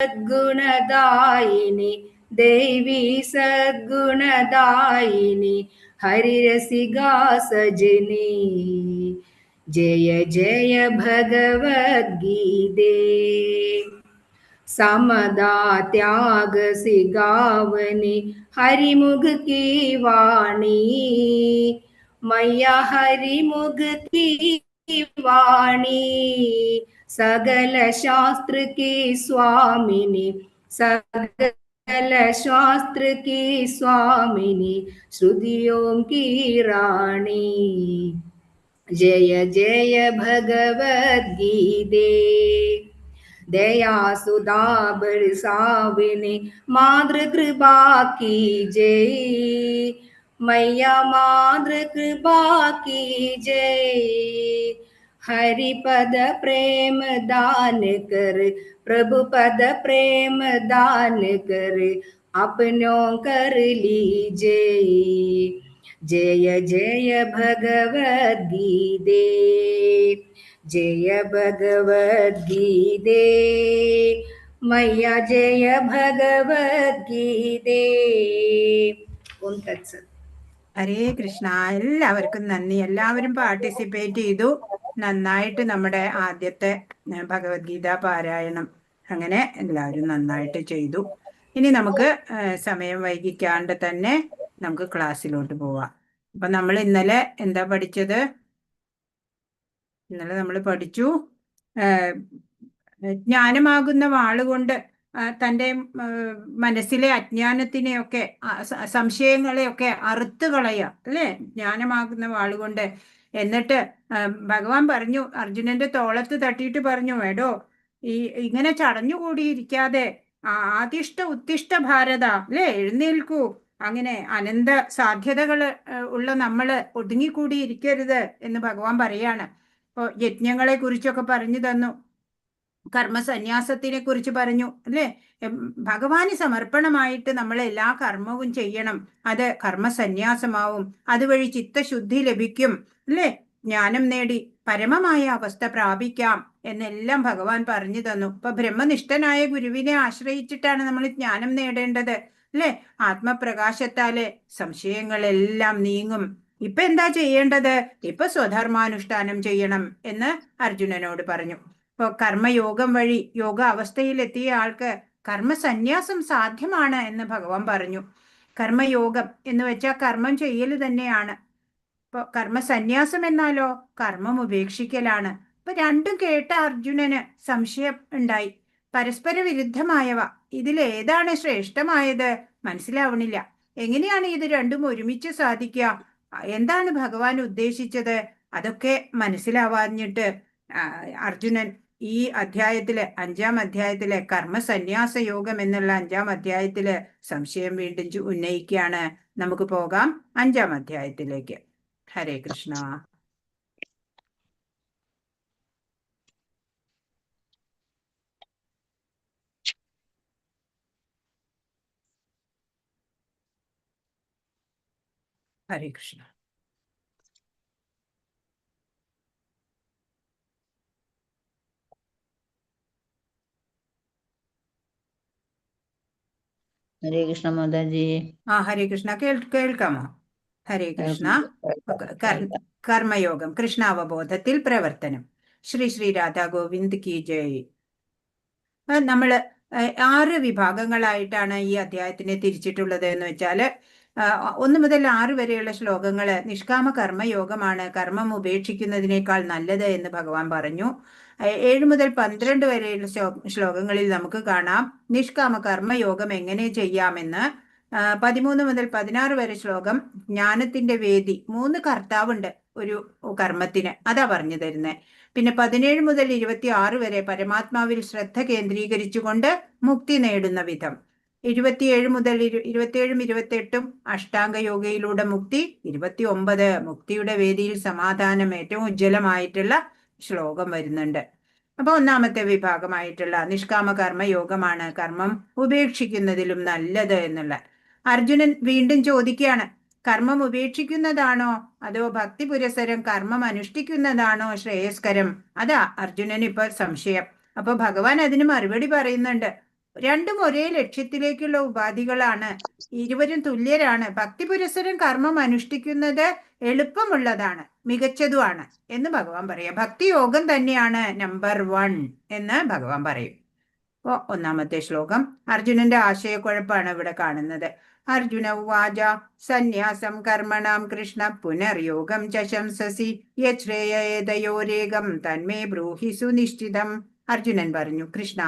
सद्गुणदायिनी देवी सद्गुणदायिनी हरिरसिगा सजनी जय जय भगवद्गीते समदा त्याग सिगावनी हरिमुख की वाणी मैया हरिमुख की वाणी सकल शास्त्र की स्वामिनी सकल शास्त्र की स्वामिनी श्रुतियों की रानी जय जय भगवद्गीते दया सुधा बरसाविनी मातृकृपा की जय मैया मातृकृपा की जय हरिपद प्रेम दान कर प्रभु पद प्रेम दान कर अपनों कर लीजे जय जय भगवद्गीते जय भगवद्गीते मैया जय भगवद्गीते ഓം തത്സത്. ഹരേ കൃഷ്ണ. എല്ലാവർക്കും നന്ദി. എല്ലാവരും പാർട്ടിസിപ്പേറ്റ് ചെയ്തു. നന്നായിട്ട് നമ്മുടെ ആദ്യത്തെ ഭഗവത്ഗീത പാരായണം അങ്ങനെ എല്ലാവരും നന്നായിട്ട് ചെയ്തു. ഇനി നമുക്ക് സമയം വൈകിക്കാണ്ട് തന്നെ നമുക്ക് ക്ലാസ്സിലോട്ട് പോവാം. അപ്പൊ നമ്മൾ ഇന്നലെ എന്താ പഠിച്ചത്? ഇന്നലെ നമ്മൾ പഠിച്ചു ജ്ഞാനമാകുന്ന വാളുകൊണ്ട് തൻ്റെ മനസ്സിലെ അജ്ഞാനത്തിനെയൊക്കെ സംശയങ്ങളെയൊക്കെ അറുത്ത് കളയുക അല്ലേ? ജ്ഞാനമാകുന്ന വാളുകൊണ്ട്. എന്നിട്ട് ഭഗവാൻ പറഞ്ഞു, അർജുനന്റെ തോളത്ത് തട്ടിയിട്ട് പറഞ്ഞു, എടോ ഇങ്ങനെ ചടഞ്ഞുകൂടിയിരിക്കാതെ ആദിഷ്ട ഉത്തിഷ്ട ഭാരത അല്ലേ, എഴുന്നേൽക്കൂ. അങ്ങനെ അനന്ത സാധ്യതകൾ ഉള്ള നമ്മള് ഒതുങ്ങിക്കൂടിയിരിക്കരുത് എന്ന് ഭഗവാൻ പറയാണ്. ഇപ്പൊ യജ്ഞങ്ങളെ കുറിച്ചൊക്കെ പറഞ്ഞു തന്നു, കർമ്മസന്യാസത്തിനെ കുറിച്ച് പറഞ്ഞു അല്ലേ? ഭഗവാന് സമർപ്പണമായിട്ട് നമ്മൾ എല്ലാ കർമ്മവും ചെയ്യണം. അത് കർമ്മസന്യാസമാവും. അതുവഴി ചിത്തശുദ്ധി ലഭിക്കും അല്ലേ? ജ്ഞാനം നേടി പരമമായ അവസ്ഥ പ്രാപിക്കാം എന്നെല്ലാം ഭഗവാൻ പറഞ്ഞു തന്നു. ഇപ്പൊ ബ്രഹ്മനിഷ്ഠനായ ഗുരുവിനെ ആശ്രയിച്ചിട്ടാണ് നമ്മൾ ജ്ഞാനം നേടേണ്ടത് അല്ലേ? ആത്മപ്രകാശത്താലെ സംശയങ്ങളെല്ലാം നീങ്ങും. ഇപ്പൊ എന്താ ചെയ്യേണ്ടത്? ഇപ്പൊ സ്വധർമാനുഷ്ഠാനം ചെയ്യണം എന്ന് അർജുനനോട് പറഞ്ഞു. ഇപ്പൊ കർമ്മയോഗം വഴി യോഗ അവസ്ഥയിലെത്തിയ ആൾക്ക് കർമ്മസന്യാസം സാധ്യമാണ് എന്ന് ഭഗവാൻ പറഞ്ഞു. കർമ്മയോഗം എന്ന് വെച്ചാൽ കർമ്മം ചെയ്യൽ തന്നെയാണ്. ഇപ്പൊ കർമ്മസന്യാസം എന്നാലോ കർമ്മം ഉപേക്ഷിക്കലാണ്. ഇപ്പൊ രണ്ടും കേട്ട അർജുനന് സംശയം ഉണ്ടായി. പരസ്പര വിരുദ്ധമായവ, ഇതിലേതാണ് ശ്രേഷ്ഠമായത് മനസ്സിലാവണില്ല. എങ്ങനെയാണ് ഇത് രണ്ടും ഒരുമിച്ച് സാധിക്കുക? എന്താണ് ഭഗവാൻ ഉദ്ദേശിച്ചത്? അതൊക്കെ മനസ്സിലാവാഞ്ഞിട്ട് അർജുനൻ ഈ അധ്യായത്തില് 5-ാം അധ്യായത്തിലെ കർമ്മസന്യാസ യോഗം എന്നുള്ള 5-ാം അധ്യായത്തില് സംശയം വീണ്ടും ഉന്നയിക്കുകയാണ്. നമുക്ക് പോകാം 5-ാം അധ്യായത്തിലേക്ക്. ഹരേ കൃഷ്ണ. ഹരേ കൃഷ്ണ. ഹരേ കൃഷ്ണ മാതാജി. ഹരേ കൃഷ്ണ. കേൾക്കാമോ? ഹരേ കൃഷ്ണ. കർമ്മയോഗം, കൃഷ്ണാവബോധത്തിൽ പ്രവർത്തനം. ശ്രീ ശ്രീ രാധാ ഗോവിന്ദ് കി ജയ്. നമ്മള് 6 വിഭാഗങ്ങളായിട്ടാണ് ഈ അധ്യായത്തിനെ തിരിച്ചിട്ടുള്ളത് എന്ന് വെച്ചാല് 1 മുതൽ 6 വരെയുള്ള ശ്ലോകങ്ങള് നിഷ്കാമ കർമ്മയോഗമാണ്, കർമ്മം ഉപേക്ഷിക്കുന്നതിനേക്കാൾ നല്ലത് എന്ന് ഭഗവാൻ പറഞ്ഞു. 7 മുതൽ 12 വരെയുള്ള ശ്ലോകങ്ങളിൽ നമുക്ക് കാണാം നിഷ്കാമ കർമ്മയോഗം എങ്ങനെ ചെയ്യാമെന്ന്. 13 മുതൽ 16 വരെ ശ്ലോകം ജ്ഞാനത്തിന്റെ വേദി, 3 കർത്താവുണ്ട് ഒരു കർമ്മത്തിന്, അതാ പറഞ്ഞു തരുന്നത്. പിന്നെ 17 മുതൽ 26 വരെ പരമാത്മാവിൽ ശ്രദ്ധ കേന്ദ്രീകരിച്ചുകൊണ്ട് മുക്തി നേടുന്ന വിധം. 27 മുതൽ 27ഉം 28ഉം അഷ്ടാംഗ യോഗയിലൂടെ മുക്തി. 29 മുക്തിയുടെ വേദിയിൽ സമാധാനം, ഏറ്റവും ഉജ്ജ്വലമായിട്ടുള്ള ശ്ലോകം വരുന്നുണ്ട്. അപ്പൊ 1-ാമത്തെ വിഭാഗമായിട്ടുള്ള നിഷ്കാമ കർമ്മയോഗമാണ് കർമ്മം ഉപേക്ഷിക്കുന്നതിലും നല്ലത് എന്നുള്ള. അർജുനൻ വീണ്ടും ചോദിക്കുകയാണ്, കർമ്മം ഉപേക്ഷിക്കുന്നതാണോ അതോ ഭക്തി പുരസരം കർമ്മം അനുഷ്ഠിക്കുന്നതാണോ ശ്രേയസ്കരം? അതാ അർജുനൻ ഇപ്പൊ സംശയം. അപ്പൊ ഭഗവാൻ അതിന് മറുപടി പറയുന്നുണ്ട്. കർമ്മം ഉപേക്ഷിക്കുന്നതാണ് ശ്രേഷ്ഠം. കർമ്മം അനുഷ്ഠിക്കുന്നതാണ് ശ്രേഷ്ഠം. കർമ്മം ഉപേക്ഷിക്കുന്നതിന് നല്ലത്. കർമ്മം ഉപേക്ഷിക്കുന്നതിന് നല്ലത്. കർമ്മം അനുഷ്ഠിക്കുന്നതിന് നല്ലത്. കർമ്മം ഉപേക്ഷിക്കുന്നതിന് നല്ലത്. അർജുനൻ ഇപ്പൊ സംശയം. അപ്പൊ ഭഗവാൻ അതിന് മറുപടി പറയുന്നുണ്ട്, രണ്ടും ഒരേ ലക്ഷ്യത്തിലേക്കുള്ള ഉപാധികളാണ്. ഇരുവരും തുല്യരാണ്. ഭക്തി പുരസ്സരം കർമ്മം അനുഷ്ഠിക്കുന്നത് എളുപ്പമുള്ളതാണ്, മികച്ചതുമാണ് എന്ന് ഭഗവാൻ പറയാം. ഭക്തി യോഗം തന്നെയാണ് നമ്പർ 1 എന്ന് ഭഗവാൻ പറയും. അപ്പോ ഒന്നാമത്തെ ശ്ലോകം അർജുനന്റെ ആശയക്കുഴപ്പാണ് ഇവിടെ കാണുന്നത്. അർജുന ഉവാച സന്യാസം കർമ്മണാം കൃഷ്ണ പുനർയോഗം ച ശംസസി യശ്രേയേതയോരേകം തന്മേ ബ്രൂഹി സുനിശ്ചിതം. അർജുനൻ പറഞ്ഞു, കൃഷ്ണ,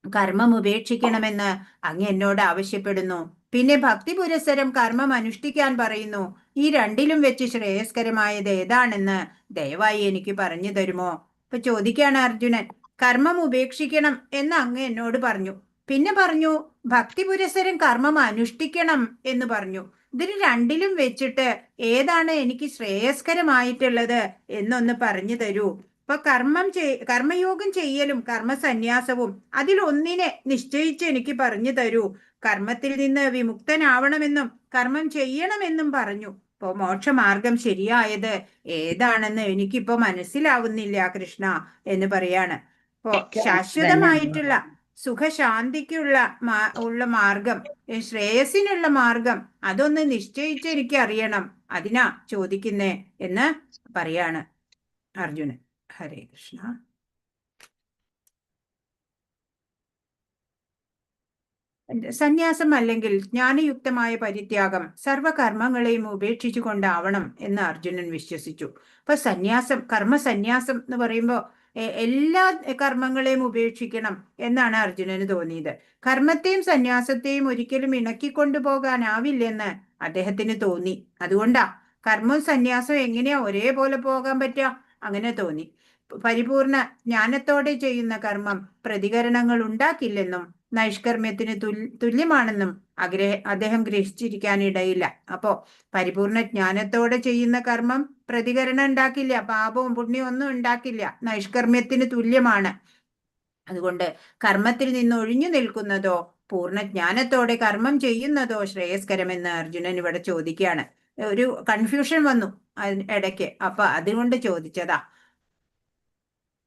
കർമ്മം ഉപേക്ഷിക്കണമെന്ന് അങ്ങ് എന്നോട് ആവശ്യപ്പെടുന്നു. പിന്നെ ഭക്തി പുരസ്സരം കർമ്മം അനുഷ്ഠിക്കാൻ പറയുന്നു. ഈ രണ്ടിലും വെച്ച് ശ്രേയസ്കരമായത് ഏതാണെന്ന് ദയവായി എനിക്ക് പറഞ്ഞു തരുമോ? ഇപ്പൊ ചോദിക്കാണ് അർജുനൻ. കർമ്മം ഉപേക്ഷിക്കണം എന്ന് അങ്ങ് എന്നോട് പറഞ്ഞു. പിന്നെ പറഞ്ഞു ഭക്തി പുരസ്സരം കർമ്മം അനുഷ്ഠിക്കണം എന്ന് പറഞ്ഞു. ഇതിന് രണ്ടിലും വെച്ചിട്ട് ഏതാണ് എനിക്ക് ശ്രേയസ്കരമായിട്ടുള്ളത് എന്നൊന്ന് പറഞ്ഞു തരൂ. ഇപ്പൊ കർമ്മയോഗം ചെയ്യലും കർമ്മസന്യാസവും അതിലൊന്നിനെ നിശ്ചയിച്ച് എനിക്ക് പറഞ്ഞു തരൂ. കർമ്മത്തിൽ നിന്ന് വിമുക്തനാവണമെന്നും കർമ്മം ചെയ്യണമെന്നും പറഞ്ഞു. ഇപ്പോ മോക്ഷമാർഗം ശരിയായത് ഏതാണെന്ന് എനിക്കിപ്പോ മനസ്സിലാവുന്നില്ല കൃഷ്ണ എന്ന് പറയാണ്. ഇപ്പോ ശാശ്വതമായിട്ടുള്ള സുഖശാന്തിക്കുള്ള മാർഗം, ശ്രേയസിനുള്ള മാർഗം അതൊന്ന് നിശ്ചയിച്ച് എനിക്ക് അറിയണം. അതിനാ ചോദിക്കുന്നേ എന്ന് പറയാണ് അർജുനൻ. ഹരേ കൃഷ്ണ. സന്യാസം അല്ലെങ്കിൽ ജ്ഞാനയുക്തമായ പരിത്യാഗം സർവകർമ്മങ്ങളെയും ഉപേക്ഷിച്ചു കൊണ്ടാവണം എന്ന് അർജുനൻ വിശ്വസിച്ചു. അപ്പൊ കർമ്മസന്യാസം എന്ന് പറയുമ്പോൾ എല്ലാ കർമ്മങ്ങളെയും ഉപേക്ഷിക്കണം എന്നാണ് അർജുനന് തോന്നിയത്. കർമ്മത്തെയും സന്യാസത്തെയും ഒരിക്കലും ഇണക്കിക്കൊണ്ടുപോകാനാവില്ലെന്ന് അദ്ദേഹത്തിന് തോന്നി. അതുകൊണ്ടാ കർമ്മവും സന്യാസവും എങ്ങനെയാ ഒരേപോലെ പോകാൻ പറ്റുക? അങ്ങനെ തോന്നി. പരിപൂർണ ജ്ഞാനത്തോടെ ചെയ്യുന്ന കർമ്മം പ്രതികരണങ്ങൾ ഉണ്ടാക്കില്ലെന്നും നൈഷ്കർമ്മ്യത്തിന് തുല്യമാണെന്നും അദ്ദേഹം ഗ്രഹിച്ചിരിക്കാനിടയില്ല. അപ്പോ പരിപൂർണ ജ്ഞാനത്തോടെ ചെയ്യുന്ന കർമ്മം പ്രതികരണം ഉണ്ടാക്കില്ല, പാപവും പുണ്യവും ഒന്നും ഉണ്ടാക്കില്ല, നൈഷ്കർമ്മ്യത്തിന് തുല്യമാണ്. അതുകൊണ്ട് കർമ്മത്തിൽ നിന്ന് ഒഴിഞ്ഞു നിൽക്കുന്നതോ പൂർണ്ണ ജ്ഞാനത്തോടെ കർമ്മം ചെയ്യുന്നതോ ശ്രേയസ്കരമെന്ന് അർജുനൻ ഇവിടെ ചോദിക്കുകയാണ്. ഒരു കൺഫ്യൂഷൻ വന്നു ഇടയ്ക്ക്, അപ്പൊ അതുകൊണ്ട് ചോദിച്ചതാ.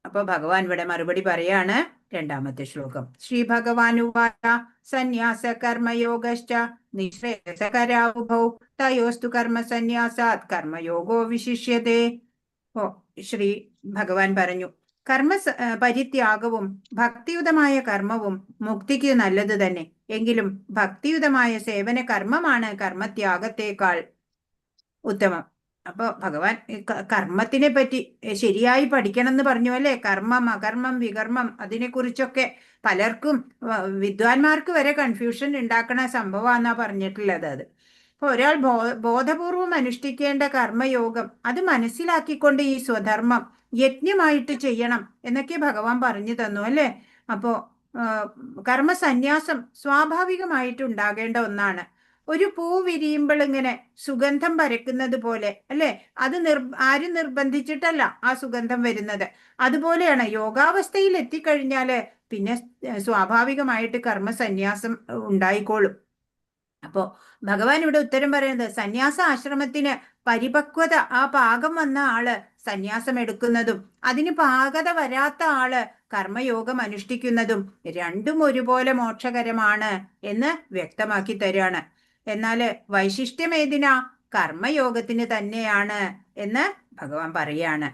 അപ്പൊ ഭഗവാൻ ഇവിടെ മറുപടി പറയാണ്. രണ്ടാമത്തെ ശ്ലോകം. ശ്രീ ഭഗവാൻ ഉവാച സന്യാസ കർമ്മയോഗശ്ച നിശ്രേയസകരാവുഭൗ തയോസ്തു കർമ്മ സന്യാസാത് കർമ്മയോഗോ വിശിഷ്യതേ. ശ്രീ ഭഗവാൻ പറഞ്ഞു, കർമ്മ പരിത്യാഗവും ഭക്തിയുതമായ കർമ്മവും മുക്തിക്ക് നല്ലത് തന്നെ. എങ്കിലും ഭക്തിയുതമായ സേവന കർമ്മമാണ് കർമ്മത്യാഗത്തേക്കാൾ ഉത്തമം. അപ്പൊ ഭഗവാൻ കർമ്മത്തിനെ പറ്റി ശരിയായി പഠിക്കണം എന്ന് പറഞ്ഞു അല്ലേ? കർമ്മം, അകർമ്മം, വികർമ്മം, അതിനെക്കുറിച്ചൊക്കെ പലർക്കും വിദ്വാൻമാർക്ക് വരെ കൺഫ്യൂഷൻ ഉണ്ടാക്കണ സംഭവമാണെന്നാ പറഞ്ഞിട്ടുള്ളത്. അത് ഇപ്പൊ ഒരാൾ ബോധപൂർവം അനുഷ്ഠിക്കേണ്ട കർമ്മയോഗം അത് മനസ്സിലാക്കിക്കൊണ്ട് ഈ സ്വധർമ്മം യജ്ഞമായിട്ട് ചെയ്യണം എന്നൊക്കെ ഭഗവാൻ പറഞ്ഞു തന്നു അല്ലേ? അപ്പോ കർമ്മസന്യാസം സ്വാഭാവികമായിട്ട് ഉണ്ടാകേണ്ട ഒന്നാണ്. ഒരു പൂ വിരിയുമ്പോൾ ഇങ്ങനെ സുഗന്ധം പരക്കുന്നത് പോലെ അല്ലെ? അത് ആരും നിർബന്ധിച്ചിട്ടല്ല ആ സുഗന്ധം വരുന്നത്. അതുപോലെയാണ് യോഗാവസ്ഥയിൽ എത്തിക്കഴിഞ്ഞാല് പിന്നെ സ്വാഭാവികമായിട്ട് കർമ്മസന്യാസം ഉണ്ടായിക്കോളും. അപ്പോ ഭഗവാൻ ഇവിടെ ഉത്തരം പറയുന്നത് സന്യാസ ആശ്രമത്തിന് പരിപക്വത, ആ പാകം വന്ന ആള് സന്യാസം എടുക്കുന്നതും അതിന് പാകത വരാത്ത ആള് കർമ്മയോഗം അനുഷ്ഠിക്കുന്നതും രണ്ടും ഒരുപോലെ മോക്ഷകരമാണ് എന്ന് വ്യക്തമാക്കി തരാണ്. എന്നാല് വൈശിഷ്ട്യം ഏതിനാ? കർമ്മയോഗത്തിന് തന്നെയാണ് എന്ന് ഭഗവാൻ പറയാണ്.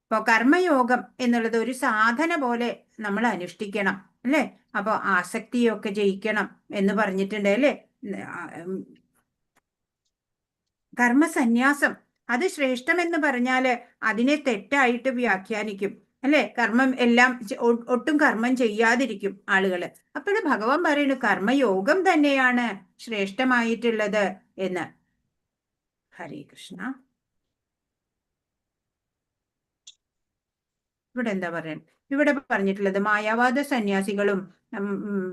ഇപ്പൊ കർമ്മയോഗം എന്നുള്ളത് ഒരു സാധന പോലെ നമ്മൾ അനുഷ്ഠിക്കണം അല്ലെ? അപ്പൊ ആസക്തിയൊക്കെ ജയിക്കണം എന്ന് പറഞ്ഞിട്ടുണ്ട് അല്ലെ? കർമ്മസന്യാസം അത് ശ്രേഷ്ഠമെന്ന് പറഞ്ഞാല് അതിനെ തെറ്റായിട്ട് വ്യാഖ്യാനിക്കും അല്ലെ? കർമ്മം എല്ലാം ഒട്ടും കർമ്മം ചെയ്യാതിരിക്കും ആളുകള്. അപ്പോഴും ഭഗവാൻ പറയുന്നു കർമ്മയോഗം തന്നെയാണ് ശ്രേഷ്ഠമായിട്ടുള്ളത് എന്ന്. ഹരേ കൃഷ്ണ. ഇവിടെ എന്താ പറയാൻ? ഇവിടെ പറഞ്ഞിട്ടുള്ളത് മായാവാദ സന്യാസികളും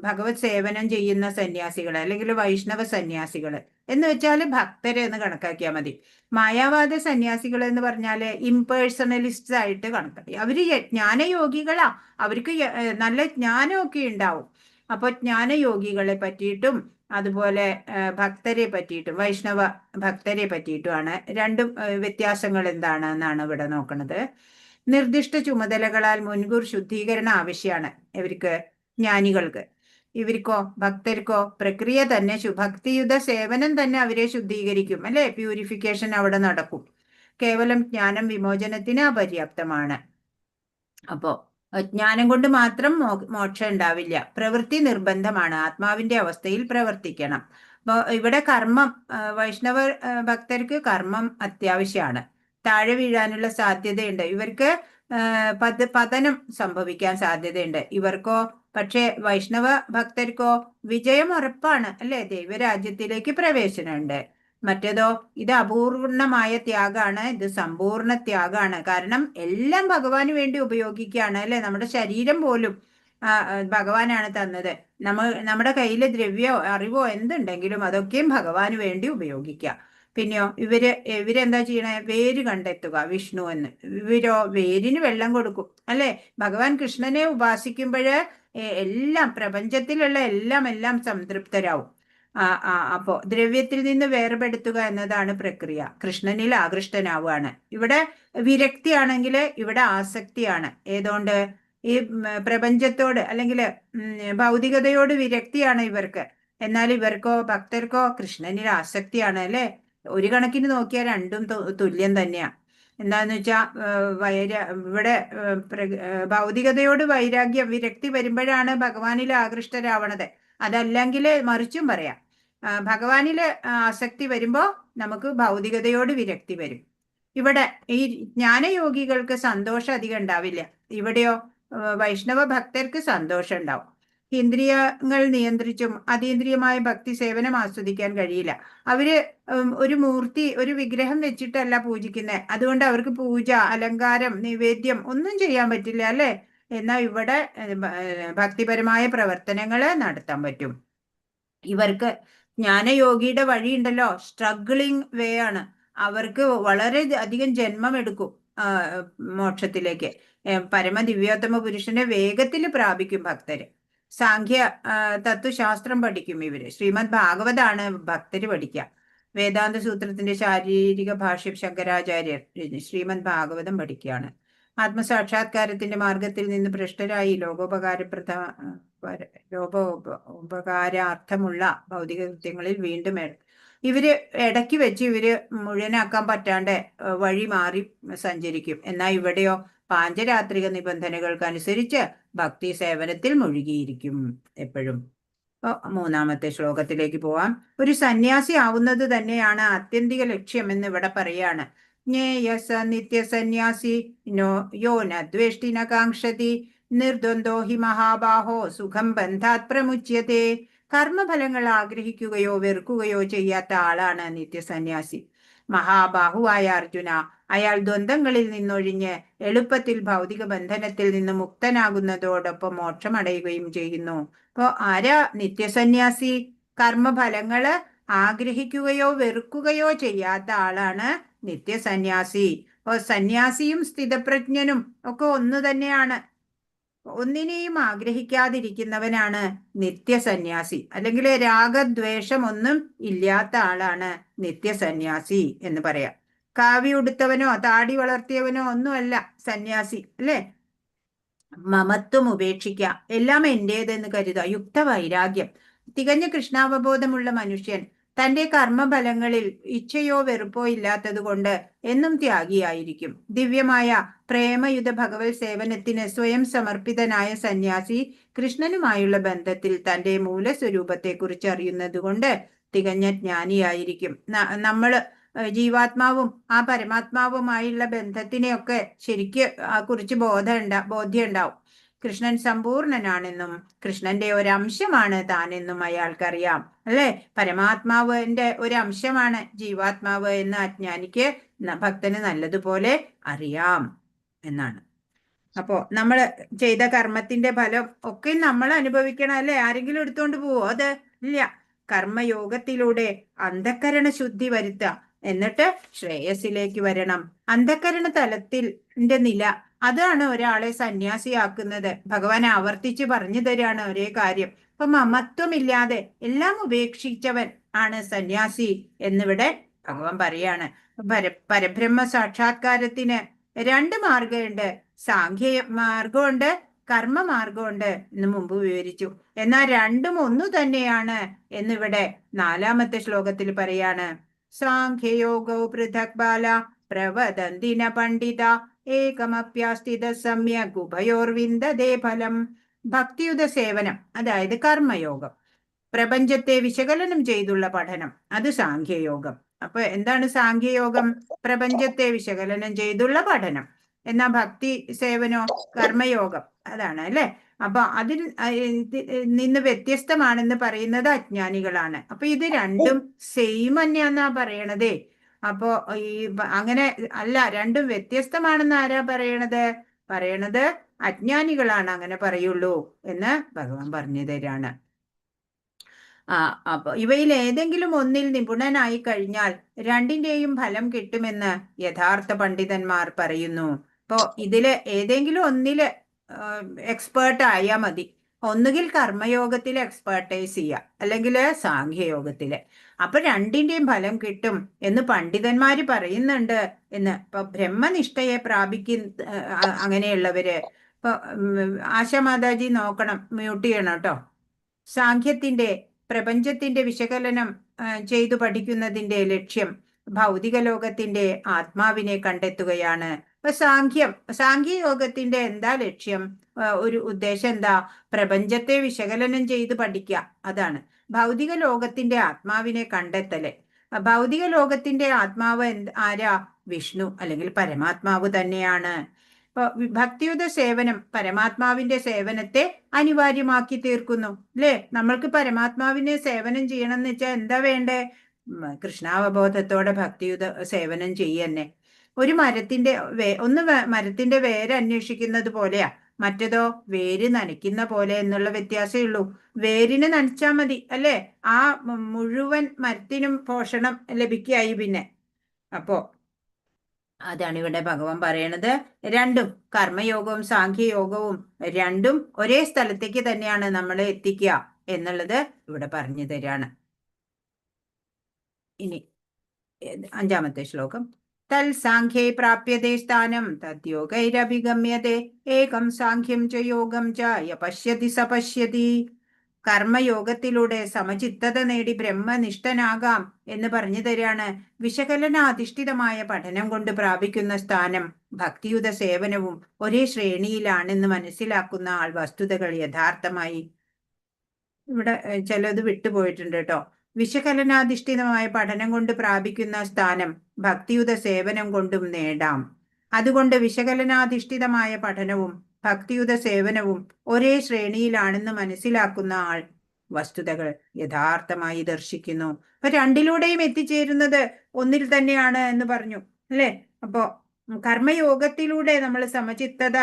ഭഗവത് സേവനം ചെയ്യുന്ന സന്യാസികള് അല്ലെങ്കിൽ വൈഷ്ണവ സന്യാസികള് എന്ന് വെച്ചാല് ഭക്തരെ എന്ന് കണക്കാക്കിയാൽ മതി. മായാവാദ സന്യാസികൾ എന്ന് പറഞ്ഞാല് ഇംപേഴ്സണലിസ്റ്റ് ആയിട്ട് കണക്കാക്കി. അവര് ജ്ഞാനയോഗികളാ, അവർക്ക് നല്ല ജ്ഞാനമൊക്കെ ഉണ്ടാവും. അപ്പൊ ജ്ഞാനയോഗികളെ പറ്റിയിട്ടും അതുപോലെ ഭക്തരെ പറ്റിയിട്ടും വൈഷ്ണവ ഭക്തരെ പറ്റിയിട്ടുമാണ്. രണ്ടും വ്യത്യാസങ്ങൾ എന്താണെന്നാണ് ഇവിടെ നോക്കുന്നത്. നിർദ്ദിഷ്ട ചുമതലകളാൽ മുൻകൂർ ശുദ്ധീകരണം ആവശ്യമാണ് ഇവർക്ക്. ജ്ഞാനികൾക്ക്. ഇവർക്കോ ഭക്തർക്കോ പ്രക്രിയ തന്നെ ഭക്തിയുത സേവനം തന്നെ അവരെ ശുദ്ധീകരിക്കും, അല്ലെ? പ്യൂരിഫിക്കേഷൻ അവിടെ നടക്കും. കേവലം ജ്ഞാനം വിമോചനത്തിന് അപര്യാപ്തമാണ്. അപ്പോ ജ്ഞാനം കൊണ്ട് മാത്രം മോക്ഷം ഉണ്ടാവില്ല. പ്രവൃത്തി നിർബന്ധമാണ്. ആത്മാവിന്റെ അവസ്ഥയിൽ പ്രവർത്തിക്കണം. അപ്പോ ഇവിടെ കർമ്മം, വൈഷ്ണവ ഭക്തർക്ക് കർമ്മം അത്യാവശ്യമാണ്. താഴെ വീഴാനുള്ള സാധ്യതയുണ്ട്. ഇവർക്ക് പതനം സംഭവിക്കാൻ സാധ്യതയുണ്ട്. ഇവർക്കോ പക്ഷേ വൈഷ്ണവ ഭക്തർക്കോ വിജയം ഉറപ്പാണ്, അല്ലെ? ദൈവരാജ്യത്തിലേക്ക് പ്രവേശനമുണ്ട്. മറ്റേതോ ഇത് അപൂർണമായ ത്യാഗാണ്, ഇത് സമ്പൂർണ്ണ ത്യാഗാണ്. കാരണം എല്ലാം ഭഗവാന് വേണ്ടി ഉപയോഗിക്കുകയാണ്, അല്ലെ? നമ്മുടെ ശരീരം പോലും ഭഗവാനാണ് തന്നത്. നമ്മുടെ കയ്യിൽ ദ്രവ്യമോ അറിവോ എന്തുണ്ടെങ്കിലും അതൊക്കെയും ഭഗവാന് വേണ്ടി ഉപയോഗിക്കുക. പിന്നെയോ ഇവരെന്താ ചെയ്യണേ? വേര് കണ്ടെത്തുക, വിഷ്ണു എന്ന്. ഇവരോ വേരിന് വെള്ളം കൊടുക്കും, അല്ലെ? ഭഗവാൻ കൃഷ്ണനെ ഉപാസിക്കുമ്പോഴ് എല്ലാം പ്രപഞ്ചത്തിലുള്ള എല്ലാം സംതൃപ്തരാവും. അപ്പോ ദ്രവ്യത്തിൽ നിന്ന് വേർപെടുത്തുക എന്നതാണ് പ്രക്രിയ. കൃഷ്ണനിൽ ആകൃഷ്ടനാവുകയാണ്. ഇവിടെ വിരക്തിയാണെങ്കിൽ ഇവിടെ ആസക്തിയാണ്. ഏതോണ്ട്? ഈ പ്രപഞ്ചത്തോട് അല്ലെങ്കിൽ ഭൗതികതയോട് വിരക്തിയാണ് ഇവർക്ക്. എന്നാൽ ഇവർക്കോ ഭക്തർക്കോ കൃഷ്ണനിൽ ആസക്തിയാണ്, അല്ലെ? ഒരു കണക്കിന് നോക്കിയാൽ രണ്ടും തുല്യം തന്നെയാ. എന്താന്ന് വെച്ചാ ഇവിടെ ഭൗതികതയോട് വൈരാഗ്യം, വിരക്തി വരുമ്പോഴാണ് ഭഗവാനിൽ ആകൃഷ്ടരാവണത്. അതല്ലെങ്കിൽ മറിച്ചും പറയാം. ഭഗവാനിൽ ആസക്തി വരുമ്പോ നമുക്ക് ഭൗതികതയോട് വിരക്തി വരും. ഇവിടെ ഈ ജ്ഞാനയോഗികൾക്ക് സന്തോഷം അധികം ഉണ്ടാവില്ല. ഇവിടെയോ വൈഷ്ണവ ഭക്തർക്ക് സന്തോഷം ഉണ്ടാവും. ഇന്ദ്രിയങ്ങൾ നിയന്ത്രിച്ചും അതീന്ദ്രിയമായ ഭക്തി സേവനം ആസ്വദിക്കാൻ കഴിയില്ല. അവര് ഒരു മൂർത്തി, ഒരു വിഗ്രഹം വെച്ചിട്ടല്ല പൂജിക്കുന്നത്. അതുകൊണ്ട് അവർക്ക് പൂജ, അലങ്കാരം, നിവേദ്യം ഒന്നും ചെയ്യാൻ പറ്റില്ല, അല്ലെ? എന്നാൽ ഇവിടെ ഭക്തിപരമായ പ്രവർത്തനങ്ങൾ നടത്താൻ പറ്റും. ഇവർക്ക് ജ്ഞാനയോഗിയുടെ വഴിയുണ്ടല്ലോ, സ്ട്രഗിളിങ് വേ ആണ്. അവർക്ക് വളരെ അധികം ജന്മം എടുക്കും മോക്ഷത്തിലേക്ക്. പരമദിവ്യോത്തമ പുരുഷനെ വേഗത്തിൽ പ്രാപിക്കും ഭക്തര്. സാഖ്യ തത്വശാസ്ത്രം പഠിക്കും ഇവര്. ശ്രീമദ് ഭാഗവതാണ് ഭക്തര് പഠിക്കുക. വേദാന്ത സൂത്രത്തിന്റെ ശാരീരിക ഭാഷ്യം ശങ്കരാചാര്യർ ശ്രീമദ് ഭാഗവതം പഠിക്കുകയാണ്. ആത്മസാക്ഷാത്കാരത്തിന്റെ മാർഗത്തിൽ നിന്ന് ഭ്രഷ്ടരായി ലോകോപകാരാർത്ഥമുള്ള ഭൗതിക കൃത്യങ്ങളിൽ വീണ്ടും ഇവര് ഇടയ്ക്ക് വെച്ച് ഇവര് മുഴുവനാക്കാൻ പറ്റാണ്ട് വഴി മാറി സഞ്ചരിക്കും. എന്നാൽ ഇവിടെയോ പാഞ്ചരാത്രിക നിബന്ധനകൾക്കനുസരിച്ച് ഭക്തി സേവനത്തിൽ മുഴുകിയിരിക്കും എപ്പോഴും. മൂന്നാമത്തെ ശ്ലോകത്തിലേക്ക് പോവാം. ഒരു സന്യാസി ആവുന്നത് തന്നെയാണ് ആത്യന്തിക ലക്ഷ്യം എന്ന് ഇവിടെ പറയാണ്. ജ്ഞേയസ നിത്യസന്യാസി യോ നദ്വേഷ്ടി ന കാംക്ഷതി നിർദ്വന്ദ്വോ ഹി മഹാബാഹോ സുഖം ബന്ധാത് പ്രമുച്യത്തെ. കർമ്മഫലങ്ങൾ ആഗ്രഹിക്കുകയോ വെറുക്കുകയോ ചെയ്യാത്ത ആളാണ് നിത്യസന്യാസി. മഹാബാഹുവായ അർജുന, അയാൾ ദ്വന്ദ്ങ്ങളിൽ നിന്നൊഴിഞ്ഞ് എളുപ്പത്തിൽ ഭൗതിക ബന്ധനത്തിൽ നിന്ന് മുക്തനാകുന്നതോടൊപ്പം മോക്ഷമടയുകയും ചെയ്യുന്നു. അപ്പോ ആരാ നിത്യസന്യാസി? കർമ്മഫലങ്ങള് ആഗ്രഹിക്കുകയോ വെറുക്കുകയോ ചെയ്യാത്ത ആളാണ് നിത്യസന്യാസി. അപ്പോ സന്യാസിയും സ്ഥിതപ്രജ്ഞനും ഒക്കെ ഒന്നു തന്നെയാണ്. ഒന്നിനെയും ആഗ്രഹിക്കാതിരിക്കുന്നവനാണ് നിത്യസന്യാസി. അല്ലെങ്കിൽ രാഗദ്വേഷം ഒന്നും ഇല്ലാത്ത ആളാണ് നിത്യസന്യാസി എന്ന് പറയാം. കാവി ഉടുത്തവനോ താടി വളർത്തിയവനോ ഒന്നുമല്ല സന്യാസി, അല്ലെ? മമത്വം ഉപേക്ഷിക്കുക, എല്ലാം എന്റേതെന്ന് കരുതുക, യുക്ത വൈരാഗ്യം. തികഞ്ഞ കൃഷ്ണാവബോധമുള്ള മനുഷ്യൻ തന്റെ കർമ്മഫലങ്ങളിൽ ഇച്ഛയോ വെറുപ്പോ ഇല്ലാത്തത് കൊണ്ട് എന്നും ത്യാഗിയായിരിക്കും. ദിവ്യമായ പ്രേമയുത ഭഗവത് സേവനത്തിന് സ്വയം സമർപ്പിതനായ സന്യാസി കൃഷ്ണനുമായുള്ള ബന്ധത്തിൽ തന്റെ മൂലസ്വരൂപത്തെക്കുറിച്ച് അറിയുന്നത് കൊണ്ട് തികഞ്ഞ ജ്ഞാനിയായിരിക്കും. നമ്മള് ജീവാത്മാവും ആ പരമാത്മാവുമായുള്ള ബന്ധത്തിനെയൊക്കെ ശരിക്ക് കുറിച്ച് ബോധ്യം ഉണ്ടാവും. കൃഷ്ണൻ സമ്പൂർണനാണെന്നും കൃഷ്ണന്റെ ഒരംശമാണ് താനെന്നും അയാൾക്കറിയാം, അല്ലെ? പരമാത്മാവിന്റെ ഒരംശമാണ് ജീവാത്മാവ് എന്ന് അജ്ഞാനിക്ക് ഭക്തന് നല്ലതുപോലെ അറിയാം എന്നാണ്. അപ്പോ നമ്മൾ ചെയ്ത കർമ്മത്തിന്റെ ഫലം ഒക്കെ നമ്മൾ അനുഭവിക്കണം, അല്ലെ? ആരെങ്കിലും എടുത്തോണ്ട് പോവോ? അത് ഇല്ല. കർമ്മയോഗത്തിലൂടെ അന്ധക്കരണ ശുദ്ധി വരുത്തുക, എന്നിട്ട് ശ്രേയസിലേക്ക് വരണം. അന്ധക്കരണ തലത്തിന്റെ നില, അതാണ് ഒരാളെ സന്യാസിയാക്കുന്നത്. ഭഗവാൻ ആവർത്തിച്ച് പറഞ്ഞു തരാണ് ഒരേ കാര്യം. അപ്പൊ മമത്വമില്ലാതെ എല്ലാം ഉപേക്ഷിച്ചവൻ ആണ് സന്യാസി എന്നിവിടെ ഭഗവാൻ പറയാണ്. പരബ്രഹ്മ സാക്ഷാത്കാരത്തിന് രണ്ട് മാർഗമുണ്ട്. സാഖ്യ മാർഗമുണ്ട്, കർമ്മമാർഗമുണ്ട് എന്ന് മുമ്പ് വിവരിച്ചു. എന്നാൽ രണ്ടും ഒന്നു തന്നെയാണ് എന്നിവിടെ 4-ാമത്തെ ശ്ലോകത്തിൽ പറയാണ്. സാഖ്യയോഗോ പൃഥക് ബാല പ്രവദന്തിന പണ്ഡിത ഏകമപ്യാസ്ഥിത സമ്യക് ഉഭയോർവിന്ദതേ ഫലം. ഭക്തിയുത സേവനം, അതായത് കർമ്മയോഗം, പ്രപഞ്ചത്തെ വിശകലനം ചെയ്തുള്ള പഠനം, അത് സാഖ്യയോഗം. അപ്പൊ എന്താണ് സാഖ്യയോഗം? പ്രപഞ്ചത്തെ വിശകലനം ചെയ്തുള്ള പഠനം. എന്നാ ഭക്തി സേവനോ കർമ്മയോഗം, അതാണ് അല്ലെ. അപ്പൊ അതിൽ നിന്ന് വ്യത്യസ്തമാണെന്ന് പറയുന്നത് അജ്ഞാനികളാണ്. അപ്പൊ ഇത് രണ്ടും സെയിം തന്നെയാന്നാ പറയണതേ. അപ്പോ ഈ അങ്ങനെ അല്ല, രണ്ടും വ്യത്യസ്തമാണെന്ന് ആരാ പറയണത് അജ്ഞാനികളാണ് അങ്ങനെ പറയുള്ളൂ എന്ന് ഭഗവാൻ പറഞ്ഞു തരാണ്. അപ്പൊ ഇവയിൽ ഏതെങ്കിലും ഒന്നിൽ നിപുണനായി കഴിഞ്ഞാൽ രണ്ടിന്റെയും ഫലം കിട്ടുമെന്ന് യഥാർത്ഥ പണ്ഡിതന്മാർ പറയുന്നു. ഇപ്പോ ഇതില് ഏതെങ്കിലും ഒന്നില് എക്സ്പേർട്ട് ആയാൽ മതി. ഒന്നുകിൽ കർമ്മയോഗത്തിൽ എക്സ്പേർട്ടൈസ് ചെയ്യുക, അല്ലെങ്കിൽ സാഖ്യയോഗത്തില്. അപ്പൊ രണ്ടിന്റെയും ഫലം കിട്ടും എന്ന് പണ്ഡിതന്മാര് പറയുന്നുണ്ട് എന്ന്. ഇപ്പൊ ബ്രഹ്മനിഷ്ഠയെ അങ്ങനെയുള്ളവര് ഇപ്പൊ ആശാ മാതാജി നോക്കണം, മ്യൂട്ട് ചെയ്യണം കേട്ടോ. സാഖ്യത്തിന്റെ പ്രപഞ്ചത്തിന്റെ വിശകലനം ചെയ്തു പഠിക്കുന്നതിന്റെ ലക്ഷ്യം ഭൗതിക ലോകത്തിന്റെ ആത്മാവിനെ കണ്ടെത്തുകയാണ്. അപ്പൊ സാഖ്യയോഗത്തിന്റെ എന്താ ലക്ഷ്യം? ഒരു ഉദ്ദേശം എന്താ? പ്രപഞ്ചത്തെ വിശകലനം ചെയ്ത് പഠിക്കുക, അതാണ്. ഭൗതിക ലോകത്തിന്റെ ആത്മാവിനെ കണ്ടെത്തല്. ഭൗതിക ലോകത്തിന്റെ ആത്മാവ് ആരാ? വിഷ്ണു അല്ലെങ്കിൽ പരമാത്മാവ് തന്നെയാണ്. ഭക്തിയുത സേവനം പരമാത്മാവിന്റെ സേവനത്തെ അനിവാര്യമാക്കി തീർക്കുന്നു, അല്ലേ? നമ്മൾക്ക് പരമാത്മാവിനെ സേവനം ചെയ്യണം എന്ന് വെച്ചാൽ എന്താ വേണ്ടേ? കൃഷ്ണാവബോധത്തോടെ ഭക്തിയുത സേവനം ചെയ്യന്നെ. ഒരു മരത്തിന്റെ വേര് അന്വേഷിക്കുന്നത് പോലെയാ, മറ്റേതോ വേര് നനയ്ക്കുന്ന പോലെ എന്നുള്ള വ്യത്യാസമേ ഉള്ളൂ. വേരിന് നനച്ചാൽ മതി, അല്ലേ? ആ മുഴുവൻ മരത്തിനും പോഷണം ലഭിക്കായി പിന്നെ. അപ്പോ അതാണ് ഇവിടെ ഭഗവാൻ പറയണത്. രണ്ടും, കർമ്മയോഗവും സാഖ്യയോഗവും രണ്ടും ഒരേ സ്ഥലത്തേക്ക് തന്നെയാണ് നമ്മളെ എത്തിക്കുക എന്നുള്ളത് ഇവിടെ പറഞ്ഞു തരാണ്. ഇനി 5-ാമത്തെ ശ്ലോകം. തൽ സാഖ്യേ പ്രാപ്യതേ സ്ഥാനം തദ്യോഗൈരഭിഗമ്യതേ ഏകം സാഖ്യം ച യോഗം ച യ പശ്യതി സ പശ്യതി. കർമ്മയോഗത്തിലൂടെ സമചിത്തത നേടി ബ്രഹ്മനിഷ്ഠനാകാം എന്ന് പറഞ്ഞു തരാണ്. വിശകലനാധിഷ്ഠിതമായ പഠനം കൊണ്ട് പ്രാപിക്കുന്ന സ്ഥാനം ഭക്തിയുത സേവനവും ഒരേ ശ്രേണിയിലാണെന്ന് മനസ്സിലാക്കുന്ന ആൾ വസ്തുതകൾ യഥാർത്ഥമായി. ഇവിടെ ചിലത് വിട്ടുപോയിട്ടുണ്ട് കേട്ടോ. വിശകലനാധിഷ്ഠിതമായ പഠനം കൊണ്ട് പ്രാപിക്കുന്ന സ്ഥാനം ഭക്തിയുത സേവനം കൊണ്ടും നേടാം. അതുകൊണ്ട് വിശകലനാധിഷ്ഠിതമായ പഠനവും ഭക്തിയുത സേവനവും ഒരേ ശ്രേണിയിലാണെന്ന് മനസ്സിലാക്കുന്ന ആൾ വസ്തുതകൾ യഥാർത്ഥമായി ദർശിക്കുന്നു. അപ്പൊ രണ്ടിലൂടെയും എത്തിച്ചേരുന്നത് ഒന്നിൽ തന്നെയാണ് എന്ന് പറഞ്ഞു, അല്ലേ? അപ്പോ കർമ്മയോഗത്തിലൂടെ നമ്മൾ സമചിത്തത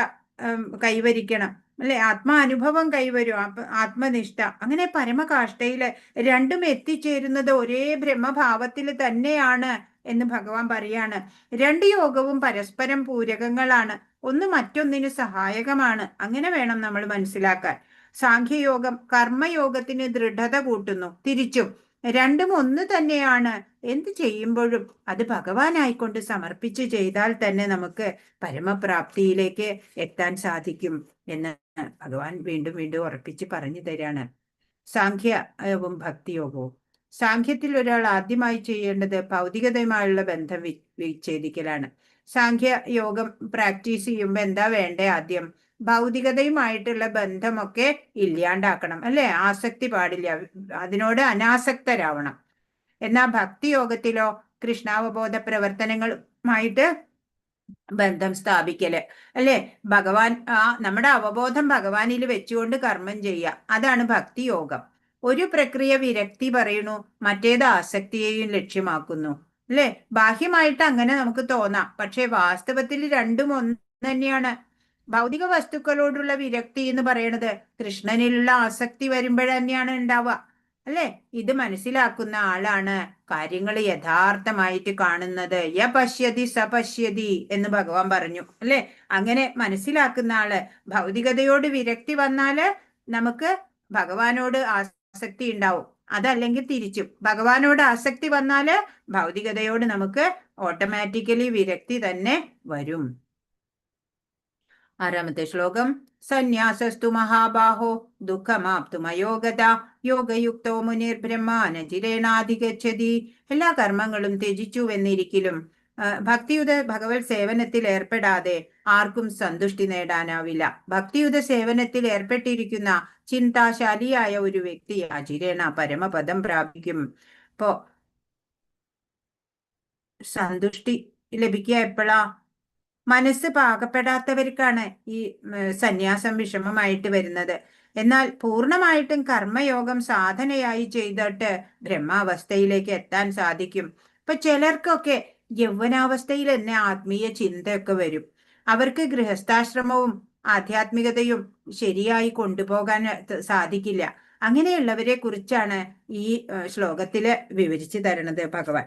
കൈവരിക്കണം, അല്ലെ? ആത്മാനുഭവം കൈവരും, ആത്മനിഷ്ഠ. അങ്ങനെ പരമകാഷ്ഠയില് രണ്ടും എത്തിച്ചേരുന്നത് ഒരേ ബ്രഹ്മഭാവത്തിൽ തന്നെയാണ് എന്ന് ഭഗവാൻ പറയാണ്. രണ്ട് യോഗവും പരസ്പരം പൂരകങ്ങളാണ്, ഒന്ന് മറ്റൊന്നിന് സഹായകമാണ്. അങ്ങനെ വേണം നമ്മൾ മനസ്സിലാക്കാൻ. സാഖ്യയോഗം കർമ്മയോഗത്തിന് ദൃഢത കൂട്ടുന്നു, തിരിച്ചും. രണ്ടും ഒന്ന് തന്നെയാണ്. എന്ത് ചെയ്യുമ്പോഴും അത് ഭഗവാനായിക്കൊണ്ട് സമർപ്പിച്ച് ചെയ്താൽ തന്നെ നമുക്ക് പരമപ്രാപ്തിയിലേക്ക് എത്താൻ സാധിക്കും എന്ന് ഭഗവാൻ വീണ്ടും വീണ്ടും ഉറപ്പിച്ച് പറഞ്ഞു തരാണ്. സാഖ്യവും ഭക്തിയോഗവും. സാഖ്യത്തിൽ ഒരാൾ ആദ്യമായി ചെയ്യേണ്ടത് ഭൗതികതയുമായുള്ള ബന്ധം വിച്ഛേദിക്കലാണ്. സാഖ്യ യോഗം പ്രാക്ടീസ് ചെയ്യുമ്പോൾ എന്താ വേണ്ടേ? ആദ്യം ഭൗതികതയുമായിട്ടുള്ള ബന്ധമൊക്കെ ഇല്ലാണ്ടാക്കണം, അല്ലെ? ആസക്തി പാടില്ല, അതിനോട് അനാസക്തരാവണം. എന്നാൽ ഭക്തിയോഗത്തിലോ കൃഷ്ണാവബോധ പ്രവർത്തനങ്ങളുമായിട്ട് ബന്ധം സ്ഥാപിക്കല്, അല്ലെ? നമ്മുടെ അവബോധം ഭഗവാനിൽ വെച്ചുകൊണ്ട് കർമ്മം ചെയ്യുക, അതാണ് ഭക്തിയോഗം. ഒരു പ്രക്രിയ വിരക്തി പറയുന്നു, മറ്റേത് ആസക്തിയെയും ലക്ഷ്യമാക്കുന്നു, അല്ലെ? ബാഹ്യമായിട്ട് അങ്ങനെ നമുക്ക് തോന്നാം, പക്ഷെ വാസ്തവത്തിൽ രണ്ടും ഒന്ന് തന്നെയാണ്. ഭൗതിക വസ്തുക്കളോടുള്ള വിരക്തി എന്ന് പറയുന്നത് കൃഷ്ണനിലുള്ള ആസക്തി വരുമ്പോഴന്നെയാണ് ഉണ്ടാവുക, അല്ലെ? ഇത് മനസ്സിലാക്കുന്ന ആളാണ് കാര്യങ്ങൾ യഥാർത്ഥമായിട്ട് കാണുന്നത്. യ പശ്യതി സ പശ്യതി എന്ന് ഭഗവാൻ പറഞ്ഞു, അല്ലെ? അങ്ങനെ മനസ്സിലാക്കുന്ന ആള്. ഭൗതികതയോട് വിരക്തി വന്നാല് നമുക്ക് ഭഗവാനോട് ആസക്തി ഉണ്ടാവും, അതല്ലെങ്കിൽ തിരിച്ചും. ഭഗവാനോട് ആസക്തി വന്നാല് ഭൗതികതയോട് നമുക്ക് ഓട്ടോമാറ്റിക്കലി വിരക്തി തന്നെ വരും. ആറാമത്തെ ശ്ലോകം. സന്യാസസ്തു മഹാബാഹോ ദുഃഖമാപ്തുമയോഗത യോഗയുക്തോ മുനിർബ്രഹ്മാനചിരേണാധിഗച്ഛതി. എല്ലാ കർമ്മങ്ങളും ത്യജിച്ചുവെന്നിരിക്കലും ഭക്തിയുത ഭഗവത് സേവനത്തിൽ ഏർപ്പെടാതെ ആർക്കും സന്തുഷ്ടി നേടാനാവില്ല. ഭക്തിയുത സേവനത്തിൽ ഏർപ്പെട്ടിരിക്കുന്ന ചിന്താശാലിയായ ഒരു വ്യക്തി അചിരേണ പരമപദം പ്രാപിക്കും. ഇപ്പോ സന്തുഷ്ടി ലഭിക്കുക എപ്പോഴാ? മനസ്സ് പാകപ്പെടാത്തവർക്കാണ് ഈ സന്യാസം വിഷമമായിട്ട് വരുന്നത്. എന്നാൽ പൂർണ്ണമായിട്ടും കർമ്മയോഗം സാധനയായി ചെയ്തിട്ട് ബ്രഹ്മാവസ്ഥയിലേക്ക് എത്താൻ സാധിക്കും. ഇപ്പൊ ചിലർക്കൊക്കെ യൗവനാവസ്ഥയിൽ തന്നെ ആത്മീയ ചിന്തയൊക്കെ വരും. അവർക്ക് ഗൃഹസ്ഥാശ്രമവും ആധ്യാത്മികതയും ശരിയായി കൊണ്ടുപോകാൻ സാധിക്കില്ല. അങ്ങനെയുള്ളവരെ കുറിച്ചാണ് ഈ ശ്ലോകത്തില് വിവരിച്ചു തരുന്നത് ഭഗവാൻ.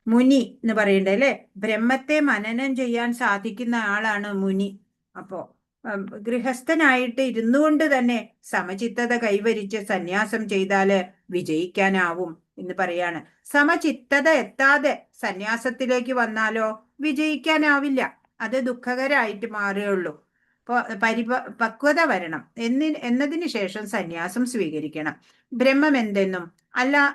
മുനി എന്ന് പറയണ്ടേ അല്ലെ? ബ്രഹ്മത്തെ മനനം ചെയ്യാൻ സാധിക്കുന്ന ആളാണ് മുനി. അപ്പോ ഗൃഹസ്ഥനായിട്ട് ഇരുന്നു കൊണ്ട് തന്നെ സമചിത്തത കൈവരിച്ച് സന്യാസം ചെയ്താല് വിജയിക്കാനാവും എന്ന് പറയാണ്. സമചിത്തത എത്താതെ സന്യാസത്തിലേക്ക് വന്നാലോ വിജയിക്കാനാവില്ല. അത് ദുഃഖകരായിട്ട് മാറുകയുള്ളൂ. പക്വത വരണം. എന്നതിന് ശേഷം സന്യാസം സ്വീകരിക്കണം. ബ്രഹ്മം എന്തെന്നും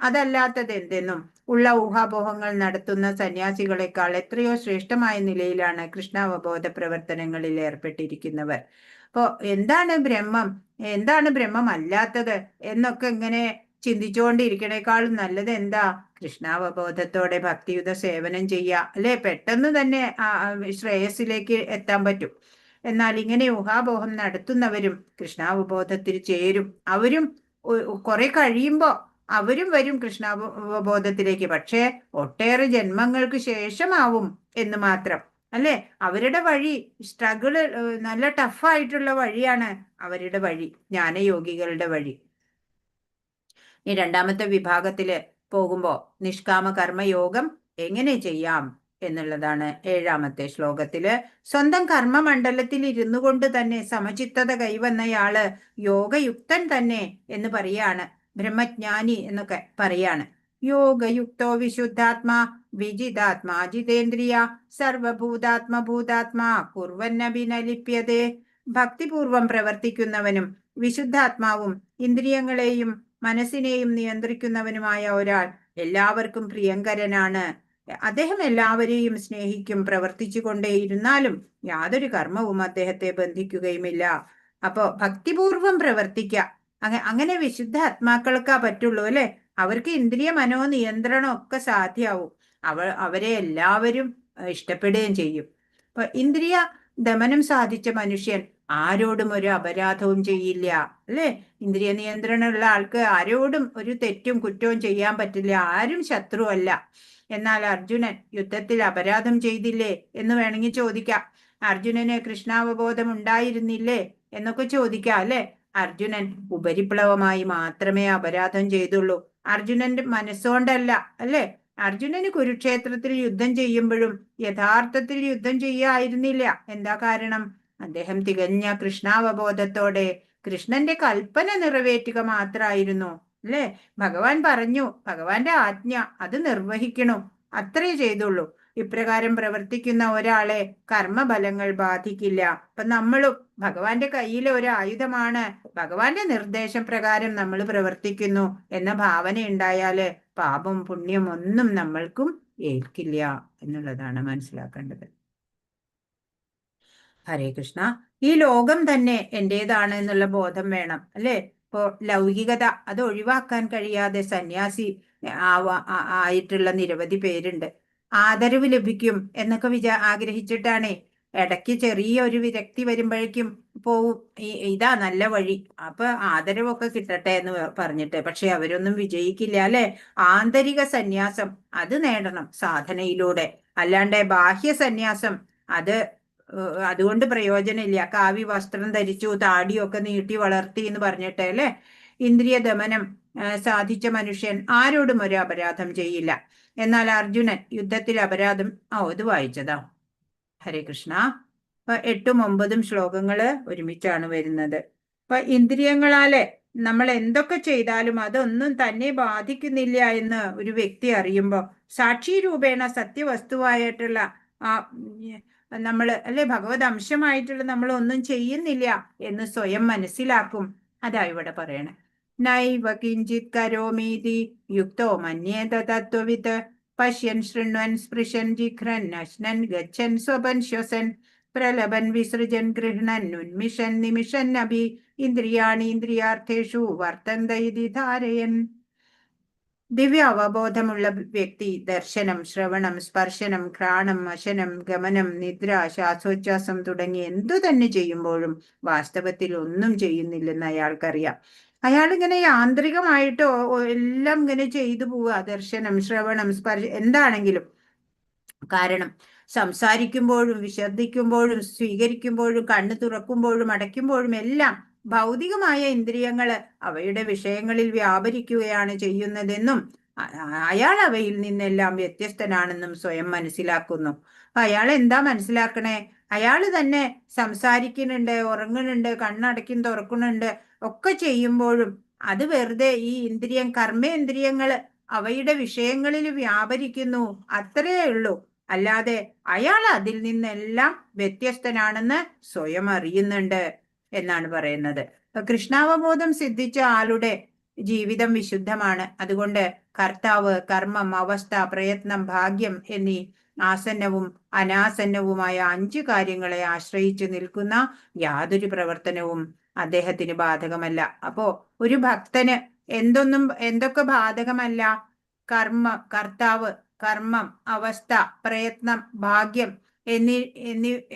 അതല്ലാത്തത് എന്തെന്നും ഉള്ള ഊഹാപോഹങ്ങൾ നടത്തുന്ന സന്യാസികളെക്കാൾ എത്രയോ ശ്രേഷ്ഠമായ നിലയിലാണ് കൃഷ്ണാവബോധ പ്രവർത്തനങ്ങളിൽ ഏർപ്പെട്ടിരിക്കുന്നവർ. അപ്പോ എന്താണ് ബ്രഹ്മം, എന്താണ് ബ്രഹ്മം അല്ലാത്തത് എന്നൊക്കെ ഇങ്ങനെ ചിന്തിച്ചുകൊണ്ടിരിക്കണേക്കാളും നല്ലത് എന്താ? കൃഷ്ണാവബോധത്തോടെ ഭക്തിയുത സേവനം ചെയ്യുക അല്ലെ? പെട്ടെന്ന് തന്നെ ശ്രേയസ്സിലേക്ക് എത്താൻ പറ്റും. എന്നാൽ ഇങ്ങനെ ഊഹാപോഹം നടത്തുന്നവരും കൃഷ്ണാവബോധത്തിൽ ചേരും. അവരും കുറെ കഴിയുമ്പോ അവരും വരും കൃഷ്ണാവബോധത്തിലേക്ക്. പക്ഷേ ഒട്ടേറെ ജന്മങ്ങൾക്ക് ശേഷമാവും എന്ന് മാത്രം അല്ലെ? അവരുടെ വഴി സ്ട്രഗിള് നല്ല ടഫായിട്ടുള്ള വഴിയാണ് അവരുടെ വഴി, ജ്ഞാനയോഗികളുടെ വഴി. ഈ രണ്ടാമത്തെ വിഭാഗത്തില് പോകുമ്പോ നിഷ്കാമ കർമ്മയോഗം എങ്ങനെ ചെയ്യാം എന്നുള്ളതാണ് ഏഴാമത്തെ ശ്ലോകത്തില്. സ്വന്തം കർമ്മമണ്ഡലത്തിൽ ഇരുന്നു കൊണ്ട് തന്നെ സമചിത്തത കൈവന്നയാള് യോഗയുക്തൻ തന്നെ എന്ന് പറയാണ്. ബ്രഹ്മജ്ഞാനി എന്നൊക്കെ പറയാണ്. യോഗയുക്തോ വിശുദ്ധാത്മാ വിജിതാത്മാ ജിതേന്ദ്രിയ സർവഭൂതാത്മഭൂതാത്മാ കുർവന്നഭിനലിപ്യതേ. ഭക്തിപൂർവം പ്രവർത്തിക്കുന്നവനും വിശുദ്ധാത്മാവും ഇന്ദ്രിയങ്ങളെയും മനസ്സിനെയും നിയന്ത്രിക്കുന്നവനുമായ ഒരാൾ എല്ലാവർക്കും പ്രിയങ്കരനാണ്. അദ്ദേഹം എല്ലാവരെയും സ്നേഹിക്കും. പ്രവർത്തിച്ചു കൊണ്ടേയിരുന്നാലും യാതൊരു കർമ്മവും അദ്ദേഹത്തെ ബന്ധിക്കുകയുമില്ല. അപ്പോ ഭക്തിപൂർവം പ്രവർത്തിക്കുക. അങ്ങനെ വിശുദ്ധ ആത്മാക്കൾക്കാ പറ്റുള്ളൂ അല്ലെ? അവർക്ക് ഇന്ദ്രിയ മനോനിയന്ത്രണം ഒക്കെ സാധ്യമാവും. അവരെ എല്ലാവരും ഇഷ്ടപ്പെടുകയും ചെയ്യും. അപ്പൊ ഇന്ദ്രിയ ദമനം സാധിച്ച മനുഷ്യൻ ആരോടും ഒരു അപരാധവും ചെയ്യില്ല അല്ലെ? ഇന്ദ്രിയ നിയന്ത്രണമുള്ള ആൾക്ക് ആരോടും ഒരു തെറ്റും കുറ്റവും ചെയ്യാൻ പറ്റില്ല. ആരും ശത്രുവല്ല. എന്നാൽ അർജുനൻ യുദ്ധത്തിൽ അപരാധം ചെയ്തില്ലേ എന്ന് വേണമെങ്കിൽ ചോദിക്കാം. അർജുനന് കൃഷ്ണാവബോധം ഉണ്ടായിരുന്നില്ലേ എന്നൊക്കെ ചോദിക്കാം അല്ലെ? അർജുനൻ ഉപരിപ്ലവമായി മാത്രമേ അപരാധം ചെയ്തുള്ളൂ. അർജുനന്റെ മനസ്സുകൊണ്ടല്ല അല്ലെ? അർജുനന് കുരുക്ഷേത്രത്തിൽ യുദ്ധം ചെയ്യുമ്പോഴും യഥാർത്ഥത്തിൽ യുദ്ധം ചെയ്യായിരുന്നില്ല. എന്താ കാരണം? അദ്ദേഹം തികഞ്ഞ കൃഷ്ണാവബോധത്തോടെ കൃഷ്ണന്റെ കൽപ്പന നിറവേറ്റുക മാത്രമായിരുന്നു അല്ലെ? ഭഗവാൻ പറഞ്ഞു, ഭഗവാന്റെ ആജ്ഞ അത് നിർവഹിക്കണു, അത്രേ ചെയ്തുള്ളൂ. ഇപ്രകാരം പ്രവർത്തിക്കുന്ന ഒരാളെ കർമ്മഫലങ്ങൾ ബാധിക്കില്ല. അപ്പൊ നമ്മളും ഭഗവാന്റെ കയ്യിലെ ഒരു ആയുധമാണ്. ഭഗവാന്റെ നിർദ്ദേശപ്രകാരം നമ്മൾ പ്രവർത്തിക്കുന്നു എന്ന ഭാവന ഉണ്ടായാല് പാപം പുണ്യം ഒന്നും നമ്മൾക്കും ഏൽക്കില്ല എന്നുള്ളതാണ് മനസ്സിലാക്കേണ്ടത്. ഹരേ കൃഷ്ണ. ഈ ലോകം തന്നെ എന്റേതാണ് എന്നുള്ള ബോധം വേണം അല്ലെ? ഇപ്പോ ലൗകികത അത് ഒഴിവാക്കാൻ കഴിയാതെ സന്യാസി ആയിട്ടുള്ള നിരവധി പേരുണ്ട്. ആദരവ് ലഭിക്കും എന്നൊക്കെ ആഗ്രഹിച്ചിട്ടാണേ ഇടയ്ക്ക് ചെറിയ ഒരു വിരക്തി വരുമ്പോഴേക്കും പോവും. ഇതാ നല്ല വഴി, അപ്പൊ ആദരവൊക്കെ കിട്ടട്ടെ എന്ന് പറഞ്ഞിട്ട്. പക്ഷെ അവരൊന്നും വിജയിക്കില്ല അല്ലെ? ആന്തരിക സന്യാസം അത് നേടണം സാധനയിലൂടെ. അല്ലാണ്ട് ബാഹ്യ സന്യാസം അതുകൊണ്ട് പ്രയോജനമില്ല. കാവി വസ്ത്രം ധരിച്ചു താടിയൊക്കെ നീട്ടി വളർത്തി എന്ന് പറഞ്ഞിട്ട് അല്ലെ? ഇന്ദ്രിയ ദമനം സാധിച്ച മനുഷ്യൻ ആരോടും ഒരു അപരാധം ചെയ്യില്ല. എന്നാൽ അർജുനൻ യുദ്ധത്തിൽ അപരാധം ഇത് വായിച്ചതാ. ഹരേ കൃഷ്ണ. 8ഉം 9ഉം ശ്ലോകങ്ങള് ഒരുമിച്ചാണ് വരുന്നത്. ഇന്ദ്രിയങ്ങളാലെ നമ്മൾ എന്തൊക്കെ ചെയ്താലും അതൊന്നും തന്നെ ബാധിക്കുന്നില്ല എന്ന് ഒരു വ്യക്തി അറിയുമ്പോൾ സാക്ഷി രൂപേണ സത്യവസ്തുവായിട്ടുള്ള നമ്മൾ അല്ലെ ഭഗവത് അംശമായിട്ടുള്ള നമ്മൾ ഒന്നും ചെയ്യുന്നില്ല എന്ന് സ്വയം മനസ്സിലാക്കും. അതാ ഇവിടെ പറയണേ. നൈവ കിഞ്ചിത് കരോമീതി യുക്തോ മന്യേത തത്വവിത്ത് പശ്യൻ ശൃണ്വൻ സ്പൃശൻ ജിഘ്രൻ അശ്നൻ ഗച്ഛൻ സ്വപൻ ശ്വസൻ പ്രലപൻ വിസൃജൻ ഗൃഹ്ണൻ ഉന്മിഷൻ നിമിഷൻ അഭി ഇന്ദ്രിയാണി ഇന്ദ്രിയാർത്ഥേഷു വർത്തന്ത ഇതി ധാരയൻ. ദിവ്യ അവബോധമുള്ള വ്യക്തി ദർശനം, ശ്രവണം, സ്പർശനം, ഘ്രാണം, വശനം, ഗമനം, നിദ്ര, ശ്വാസോച്ഛ്വാസം തുടങ്ങി എന്തു തന്നെ ചെയ്യുമ്പോഴും വാസ്തവത്തിൽ ഒന്നും ചെയ്യുന്നില്ലെന്ന് അയാൾക്കറിയാം. അയാൾ ഇങ്ങനെ യാന്ത്രികമായിട്ടോ എല്ലാം ഇങ്ങനെ ചെയ്തു പോവുക. ദർശനം, ശ്രവണം, എന്താണെങ്കിലും. കാരണം സംസാരിക്കുമ്പോഴും വിശദിക്കുമ്പോഴും സ്വീകരിക്കുമ്പോഴും കണ്ണു തുറക്കുമ്പോഴും അടയ്ക്കുമ്പോഴും എല്ലാം ഭൗതികമായ ഇന്ദ്രിയങ്ങള് അവയുടെ വിഷയങ്ങളിൽ വ്യാപരിക്കുകയാണ് ചെയ്യുന്നതെന്നും അയാൾ അവയിൽ നിന്നെല്ലാം വ്യത്യസ്തനാണെന്നും സ്വയം മനസ്സിലാക്കുന്നു. അയാൾ എന്താ മനസ്സിലാക്കണേ? അയാൾ തന്നെ സംസാരിക്കുന്നുണ്ട്, ഉറങ്ങുന്നുണ്ട്, കണ്ണടയ്ക്കും തുറക്കുന്നുണ്ട്, ഒക്കെ ചെയ്യുമ്പോഴും അത് വെറുതെ ഈ കർമ്മേന്ദ്രിയങ്ങള് അവയുടെ വിഷയങ്ങളിൽ വ്യാപരിക്കുന്നു, അത്രയേ ഉള്ളൂ. അല്ലാതെ അയാൾ അതിൽ നിന്നെല്ലാം വ്യത്യസ്തനാണെന്ന് സ്വയം അറിയുന്നുണ്ട് എന്നാണ് പറയുന്നത്. കൃഷ്ണാവബോധം സിദ്ധിച്ച ആളുടെ ജീവിതം വിശുദ്ധമാണ്. അതുകൊണ്ട് കർത്താവ്, കർമ്മം, അവസ്ഥ, പ്രയത്നം, ഭാഗ്യം എന്നീ ആസന്നവും അനാസന്നവുമായ 5 കാര്യങ്ങളെ ആശ്രയിച്ചു നിൽക്കുന്ന യാതൊരു പ്രവർത്തനവും അദ്ദേഹത്തിന് ബാധകമല്ല. അപ്പോ ഒരു ഭക്തന് എന്തൊക്കെ ബാധകമല്ല? കർത്താവ്, കർമ്മം, അവസ്ഥ, പ്രയത്നം, ഭാഗ്യം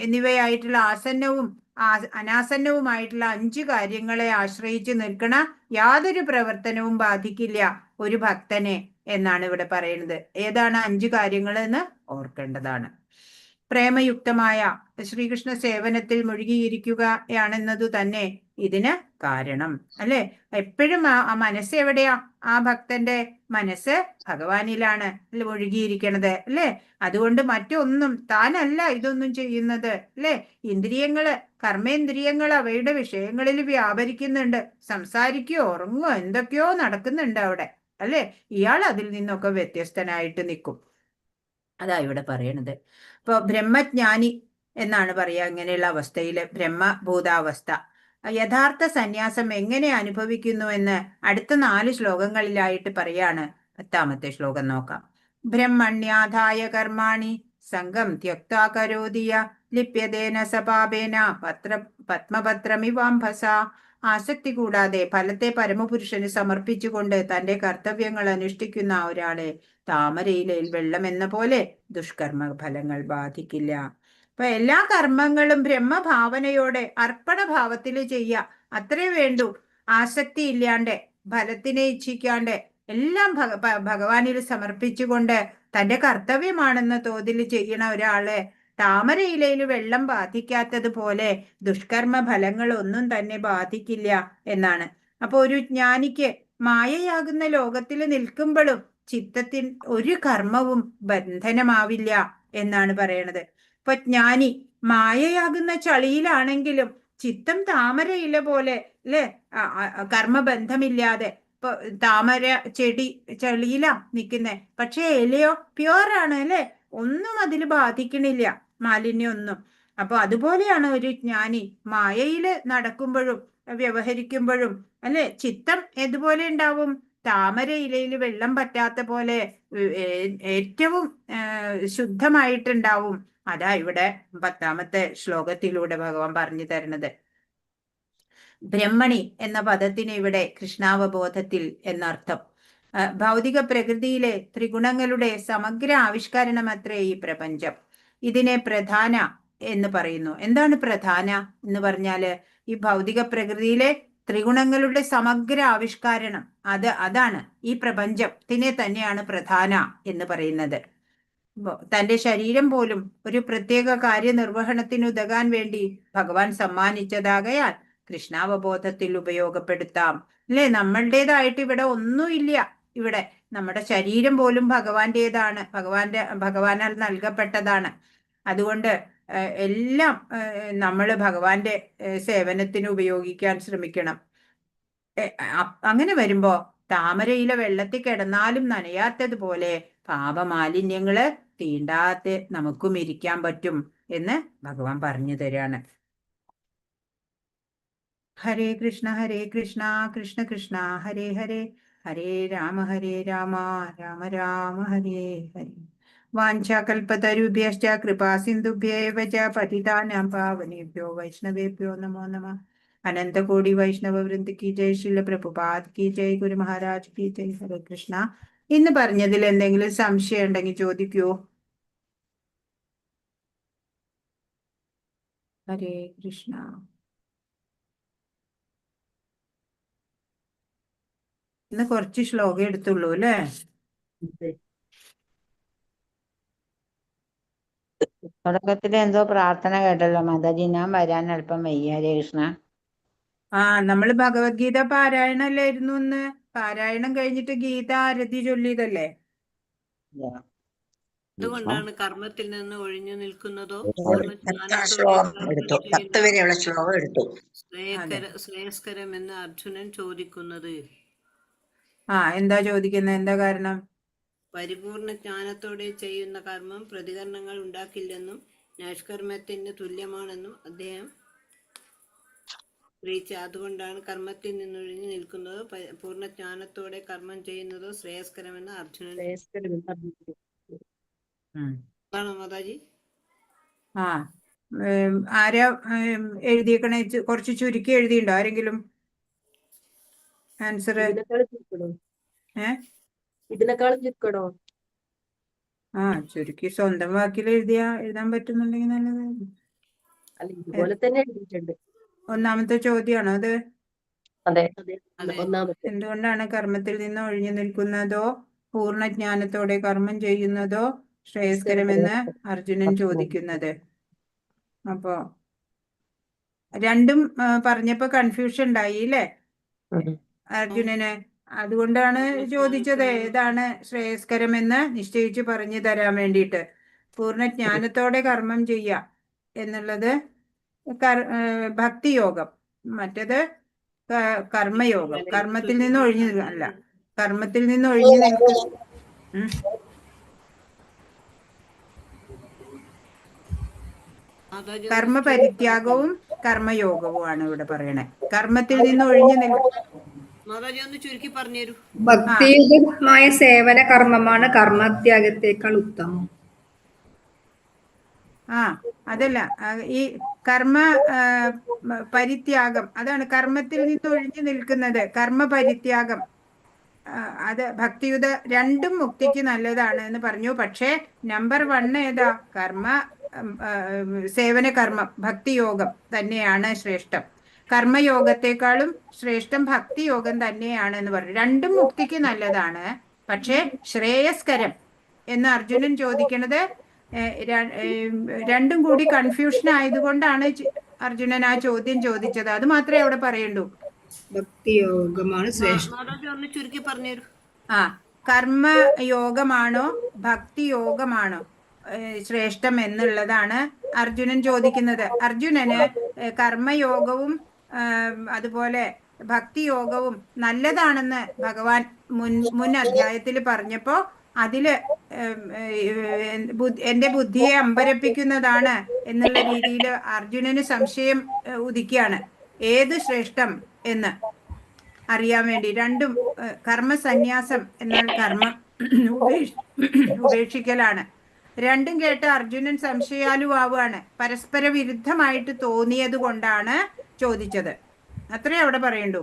എന്നിവയായിട്ടുള്ള ആസന്നവും അനാസന്നവുമായിട്ടുള്ള 5 കാര്യങ്ങളെ ആശ്രയിച്ച് നിൽക്കണ യാതൊരു പ്രവർത്തനവും ബാധിക്കില്ല ഒരു ഭക്തനെ എന്നാണ് ഇവിടെ പറയുന്നത്. ഏതാണ് 5 കാര്യങ്ങൾ എന്ന് ഓർക്കേണ്ടതാണ്. പ്രേമയുക്തമായ ശ്രീകൃഷ്ണ സേവനത്തിൽ മുഴുകിയിരിക്കുകയാണെന്നതു തന്നെ ഇതിന് കാരണം അല്ലെ. എപ്പോഴും ആ മനസ്സ് എവിടെയാ? ആ ഭക്തന്റെ മനസ്സ് ഭഗവാനിലാണ് മുഴുകിയിരിക്കണത് അല്ലെ. അതുകൊണ്ട് മറ്റൊന്നും താനല്ല ഇതൊന്നും ചെയ്യുന്നത് അല്ലെ. കർമ്മേന്ദ്രിയങ്ങൾ അവയുടെ വിഷയങ്ങളിൽ വ്യാപരിക്കുന്നുണ്ട്, സംസാരിക്കുകയോ ഉറങ്ങുകയോ എന്തൊക്കെയോ നടക്കുന്നുണ്ട് അവിടെ അല്ലെ. ഇയാൾ അതിൽ നിന്നൊക്കെ വ്യത്യസ്തനായിട്ട് നിൽക്കും. അതാ ഇവിടെ പറയണത്. ഇപ്പൊ ബ്രഹ്മജ്ഞാനി എന്നാണ് പറയാ ഇങ്ങനെയുള്ള അവസ്ഥയില്, ബ്രഹ്മഭൂതാവസ്ഥ. യഥാർത്ഥ സന്യാസം എങ്ങനെ അനുഭവിക്കുന്നു എന്ന് അടുത്ത 4 ശ്ലോകങ്ങളിലായിട്ട് പറയാണ്. 10ാമത്തെ ശ്ലോകം നോക്കാം. ബ്രഹ്മണ്യാധായ കർമാണി സംഘം ത്യക്താ കരോതിയ ലിപ്യതേന സപാപേന പത്മപത്രമിവാംഭസ. ആസക്തി കൂടാതെ ഫലത്തെ പരമപുരുഷന് സമർപ്പിച്ചുകൊണ്ട് തന്റെ കർത്തവ്യങ്ങൾ അനുഷ്ഠിക്കുന്ന ഒരാളെ താമരയിലെ വെള്ളം എന്ന പോലെ ദുഷ്കർമ്മ ഫലങ്ങൾ ബാധിക്കില്ല. അപ്പൊ എല്ലാ കർമ്മങ്ങളും ബ്രഹ്മഭാവനയോടെ അർപ്പണഭാവത്തിൽ ചെയ്യുക, അത്രേ വേണ്ടൂ. ആസക്തി ഇല്ലാണ്ട്, ഫലത്തിനെ ഇച്ഛിക്കാണ്ട് എല്ലാം ഭഗവാനിൽ സമർപ്പിച്ചുകൊണ്ട് തന്റെ കർത്തവ്യമാണെന്ന തോതിൽ ചെയ്യണ ഒരാളെ താമരയിലയിൽ വെള്ളം ബാധിക്കാത്തതുപോലെ ദുഷ്കർമ്മ ഫലങ്ങൾ ഒന്നും തന്നെ ബാധിക്കില്ല എന്നാണ്. അപ്പൊ ഒരു ജ്ഞാനിക്ക് മായയാകുന്ന ലോകത്തിൽ നിൽക്കുമ്പോഴും ചിത്തത്തിൽ ഒരു കർമ്മവും ബന്ധനമാവില്ല എന്നാണ് പറയണത്. ഇപ്പൊ ജ്ഞാനി മായയാകുന്ന ചളിയിലാണെങ്കിലും ചിത്തം താമരയില പോലെ അല്ലെ, കർമ്മബന്ധമില്ലാതെ. ഇപ്പൊ താമര ചെളിയിലാ നിൽക്കുന്നേ, പക്ഷെ ഇലയോ പ്യുവറാണ് അല്ലെ, ഒന്നും അതിൽ ബാധിക്കണില്ല, മാലിന്യം ഒന്നും. അപ്പൊ അതുപോലെയാണ് ഒരു ജ്ഞാനി മായയില് നടക്കുമ്പോഴും വ്യവഹരിക്കുമ്പോഴും അല്ലെ, ചിത്തം എതുപോലെ ഉണ്ടാവും? താമരയിലയിൽ വെള്ളം പറ്റാത്ത പോലെ ഏറ്റവും ശുദ്ധമായിട്ടുണ്ടാവും. അതാ ഇവിടെ 10ാമത്തെ ശ്ലോകത്തിലൂടെ ഭഗവാൻ പറഞ്ഞു തരുന്നത്. ബ്രഹ്മണി എന്ന പദത്തിന് ഇവിടെ കൃഷ്ണാവബോധത്തിൽ എന്നർത്ഥം. ഭൗതിക പ്രകൃതിയിലെ ത്രിഗുണങ്ങളുടെ സമഗ്ര ആവിഷ്കരണമത്രേ ഈ പ്രപഞ്ചം. ഇതിനെ പ്രധാന എന്ന് പറയുന്നു. എന്താണ് പ്രധാന എന്ന് പറഞ്ഞാല് ഈ ഭൗതിക പ്രകൃതിയിലെ ത്രിഗുണങ്ങളുടെ സമഗ്ര ആവിഷ്കാരണം, അതാണ് ഈ പ്രപഞ്ചത്തിനെ തന്നെയാണ് പ്രധാന എന്ന് പറയുന്നത്. തന്റെ ശരീരം പോലും ഒരു പ്രത്യേക കാര്യനിർവഹണത്തിന് ഉതകാൻ വേണ്ടി ഭഗവാൻ സമ്മാനിച്ചതാകയാൽ കൃഷ്ണാവബോധത്തിൽ ഉപയോഗപ്പെടുത്താം അല്ലെ. നമ്മളുടേതായിട്ട് ഇവിടെ ഒന്നുമില്ല. ഇവിടെ നമ്മുടെ ശരീരം പോലും ഭഗവാന്റേതാണ്, ഭഗവാനാൽ നൽകപ്പെട്ടതാണ്. അതുകൊണ്ട് എല്ലാം നമ്മൾ ഭഗവാന്റെ സേവനത്തിന് ഉപയോഗിക്കാൻ ശ്രമിക്കണം. അങ്ങനെ വരുമ്പോ താമരയിലെ വെള്ളത്തിൽ കിടന്നാലും നനയാത്തതുപോലെ പാപമാലിന്യങ്ങള് തീണ്ടാതെ നമുക്കും ഇരിക്കാൻ പറ്റും എന്ന് ഭഗവാൻ പറഞ്ഞു തരാണ്. ഹരേ കൃഷ്ണ കൃഷ്ണ കൃഷ്ണ ഹരേ ഹരേ, ഹരേ രാമ രാമ രാമ ഹരേ ഹരേ. വാഞ്ചാകൽപതരുഭ്യശ്ച കൃപാ സിന്ധുഭ്യേവ ച പതിതാനാം പാവനേഭ്യോ വൈഷ്ണവേഭ്യോ നമോ നമഃ. അനന്തകോടി വൈഷ്ണവ വൃന്ദ കി ജയ്, ശ്രീല പ്രഭുപാദ് കി ജയ്, ഗുരു മഹാരാജ് കി ജയ്. ഹരേ കൃഷ്ണ. ഇന്ന് പറഞ്ഞതിൽ എന്തെങ്കിലും സംശയം ഉണ്ടെങ്കിൽ ചോദിക്കൂ. ഹരേ കൃഷ്ണ. ഇന്ന് കുറച്ച് ശ്ലോകം എടുത്തുള്ളൂ അല്ലേ? തുടക്കത്തില് എന്തോ പ്രാർത്ഥന കേട്ടല്ലോ മാതാജി, ഞാൻ വരാൻ അല്പം വയ്യ. ഹരേ കൃഷ്ണ. നമ്മൾ ഭഗവത്ഗീത പാരായണല്ലായിരുന്നു ഇന്ന്. പാരായണം കഴിഞ്ഞിട്ട് ഗീത ആരതി ചൊല്ലിയതല്ലേ? അതുകൊണ്ടാണ് കർമ്മത്തിൽ നിന്ന് ഒഴിഞ്ഞു നിൽക്കുന്നതോ ശ്ലോകം എടുത്തു, 10 വരെയുള്ള ശ്ലോകം എടുത്തു. ശ്രേയസ്കരമെന്ന് അർജുനൻ ചോദിക്കുന്നത്. എന്താ ചോദിക്കുന്നത്? എന്താ കാരണം? പരിപൂർണ ജ്ഞാനത്തോടെ ചെയ്യുന്ന കർമ്മം പ്രതികരണങ്ങൾ ഉണ്ടാക്കില്ലെന്നും നിഷ്കർമ്മത്തിന് തുല്യമാണെന്നും അദ്ദേഹം ഗ്രഹിച്ചു. അതുകൊണ്ടാണ് കർമ്മത്തിൽ നിന്നൊഴിഞ്ഞു നിൽക്കുന്നതോ പൂർണ്ണജ്ഞാനത്തോടെ കർമ്മം ചെയ്യുന്നതോ ശ്രേയസ്കരമെന്ന് അർജുനൻ. ആണോ മാതാജി? ആരാ എഴുതിയേക്കണേ? കുറച്ച് ചുരുക്കി എഴുതിയിട്ടുണ്ടോ ആരെങ്കിലും ആൻസർ? ഇതിനേക്കാളും ചുരുക്കണോ? ചുരുക്കി സ്വന്തം വാക്കിൽ എഴുതാൻ പറ്റുന്നുണ്ടെങ്കിൽ നല്ലതായിരുന്നു. അല്ല, ഇതുപോലെ തന്നെ എഴുതിയിട്ടുണ്ട്. ഒന്നാമത്തെ ചോദ്യമാണോ അത്? അതെ, ഒന്നാമത്തെ. എന്തുകൊണ്ടാണ് കർമ്മത്തിൽ നിന്ന് ഒഴിഞ്ഞു നിൽക്കുന്നതോ പൂർണ്ണജ്ഞാനത്തോടെ കർമ്മം ചെയ്യുന്നതോ ശ്രേയസ്കരമെന്ന് അർജുനൻ ചോദിക്കുന്നത്? അപ്പോ രണ്ടും പറഞ്ഞപ്പോ കൺഫ്യൂഷൻ ഉണ്ടായി അല്ലേ അർജുനന്? അതുകൊണ്ടാണ് ചോദിച്ചത് ഏതാണ് ശ്രേയസ്കരമെന്ന് നിശ്ചയിച്ച് പറഞ്ഞു തരാൻ വേണ്ടിയിട്ട്. പൂർണ്ണജ്ഞാനത്തോടെ കർമ്മം ചെയ്യുക എന്നുള്ളത് ഭക്തിയോഗം, മറ്റത് കർമ്മയോഗം. കർമ്മത്തിൽ നിന്ന് ഒഴിഞ്ഞു അല്ല, കർമ്മത്തിൽ നിന്ന് ഒഴിഞ്ഞു നിൽക്കും. കർമ്മപരിത്യാഗവും കർമ്മയോഗവുമാണ് ഇവിടെ പറയണേ. കർമ്മത്തിൽ നിന്ന് ഒഴിഞ്ഞു നിൽക്കും. മാതാജി ഒന്ന് ചുരുക്കി പറഞ്ഞുതരൂ. ഭക്തിയുതമായ സേവന കർമ്മമാണ് കർമ്മത്യാഗത്തേക്കാൾ ഉത്തമം. അതല്ല, ഈ കർമ്മ പരിത്യാഗം, അതാണ് കർമ്മത്തിൽ നിന്ന് ഒഴിഞ്ഞു നിൽക്കുന്നത്. കർമ്മ പരിത്യാഗം അത് ഭക്തിയുത രണ്ടും മുക്തിക്ക് നല്ലതാണ് എന്ന് പറഞ്ഞു. പക്ഷേ നമ്പർ 1 ഏതാ? സേവന കർമ്മം, ഭക്തിയോഗം തന്നെയാണ് ശ്രേഷ്ഠം. കർമ്മയോഗത്തെക്കാളും ശ്രേഷ്ഠം ഭക്തിയോഗം തന്നെയാണ് എന്ന് പറഞ്ഞു. രണ്ടും മുക്തിക്ക് നല്ലതാണ്, പക്ഷേ ശ്രേയസ്കരം എന്ന് അർജുനൻ ചോദിക്കുന്നത് രണ്ടും കൂടി കൺഫ്യൂഷൻ ആയതുകൊണ്ടാണ് അർജുനൻ ആ ചോദ്യം ചോദിച്ചത്. അത് മാത്രമേ അവിടെ പറയണ്ടൂ. ഭക്തിയോഗമാണ് ശ്രേഷ്ഠം. ഒന്ന് ചുരുക്കി പറഞ്ഞുതരൂ. കർമ്മയോഗമാണോ ഭക്തിയോഗമാണോ ശ്രേഷ്ഠം എന്നുള്ളതാണ് അർജുനൻ ചോദിക്കുന്നത്. അർജുനന് കർമ്മയോഗവും അതുപോലെ ഭക്തിയോഗവും നല്ലതാണെന്ന് ഭഗവാൻ മുൻ അധ്യായത്തിൽ പറഞ്ഞപ്പോ അതില് എന്റെ ബുദ്ധിയെ അമ്പരപ്പിക്കുന്നതാണ് എന്നുള്ള രീതിയിൽ അർജുനന് സംശയം ഉദിക്കുകയാണ്. ഏത് ശ്രേഷ്ഠം എന്ന് അറിയാൻ വേണ്ടി. രണ്ടും കർമ്മസന്യാസം എന്നാൽ കർമ്മം ഉപേക്ഷിക്കലാണ്. രണ്ടും കേട്ട് അർജുനൻ സംശയാലുവാണ്. പരസ്പര വിരുദ്ധമായിട്ട് തോന്നിയത് കൊണ്ടാണ് ചോദിച്ചത്. അത്രേ അവിടെ പറയണ്ടു.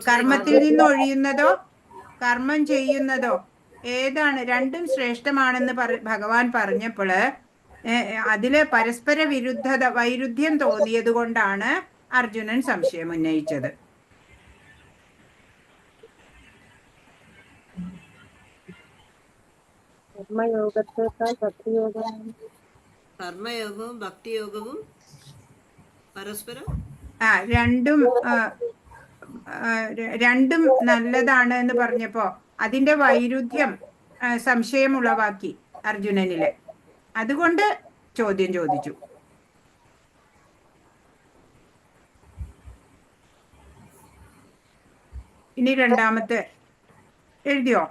കർമ്മത്തിൽ നിന്ന് ഒഴിയുന്നതോ കർമ്മം ചെയ്യുന്നതോ ഏതാണ്? രണ്ടും ശ്രേഷ്ഠമാണെന്ന് ഭഗവാൻ പറഞ്ഞപ്പോൾ അതില് പരസ്പര വൈരുദ്ധ്യം തോന്നിയത് കൊണ്ടാണ് അർജുനൻ സംശയം ഉന്നയിച്ചത്. കർമ്മയോഗവും ഭക്തിയോഗവും പരസ്പരം രണ്ടും നല്ലതാണ് എന്ന് പറഞ്ഞപ്പോ അതിന്റെ വൈരുദ്ധ്യം സംശയം ഉളവാക്കി അർജുനനില്. അതുകൊണ്ട് ചോദ്യം ചോദിച്ചു. ഇനി രണ്ടാമത്തെ എഴുതിയോ?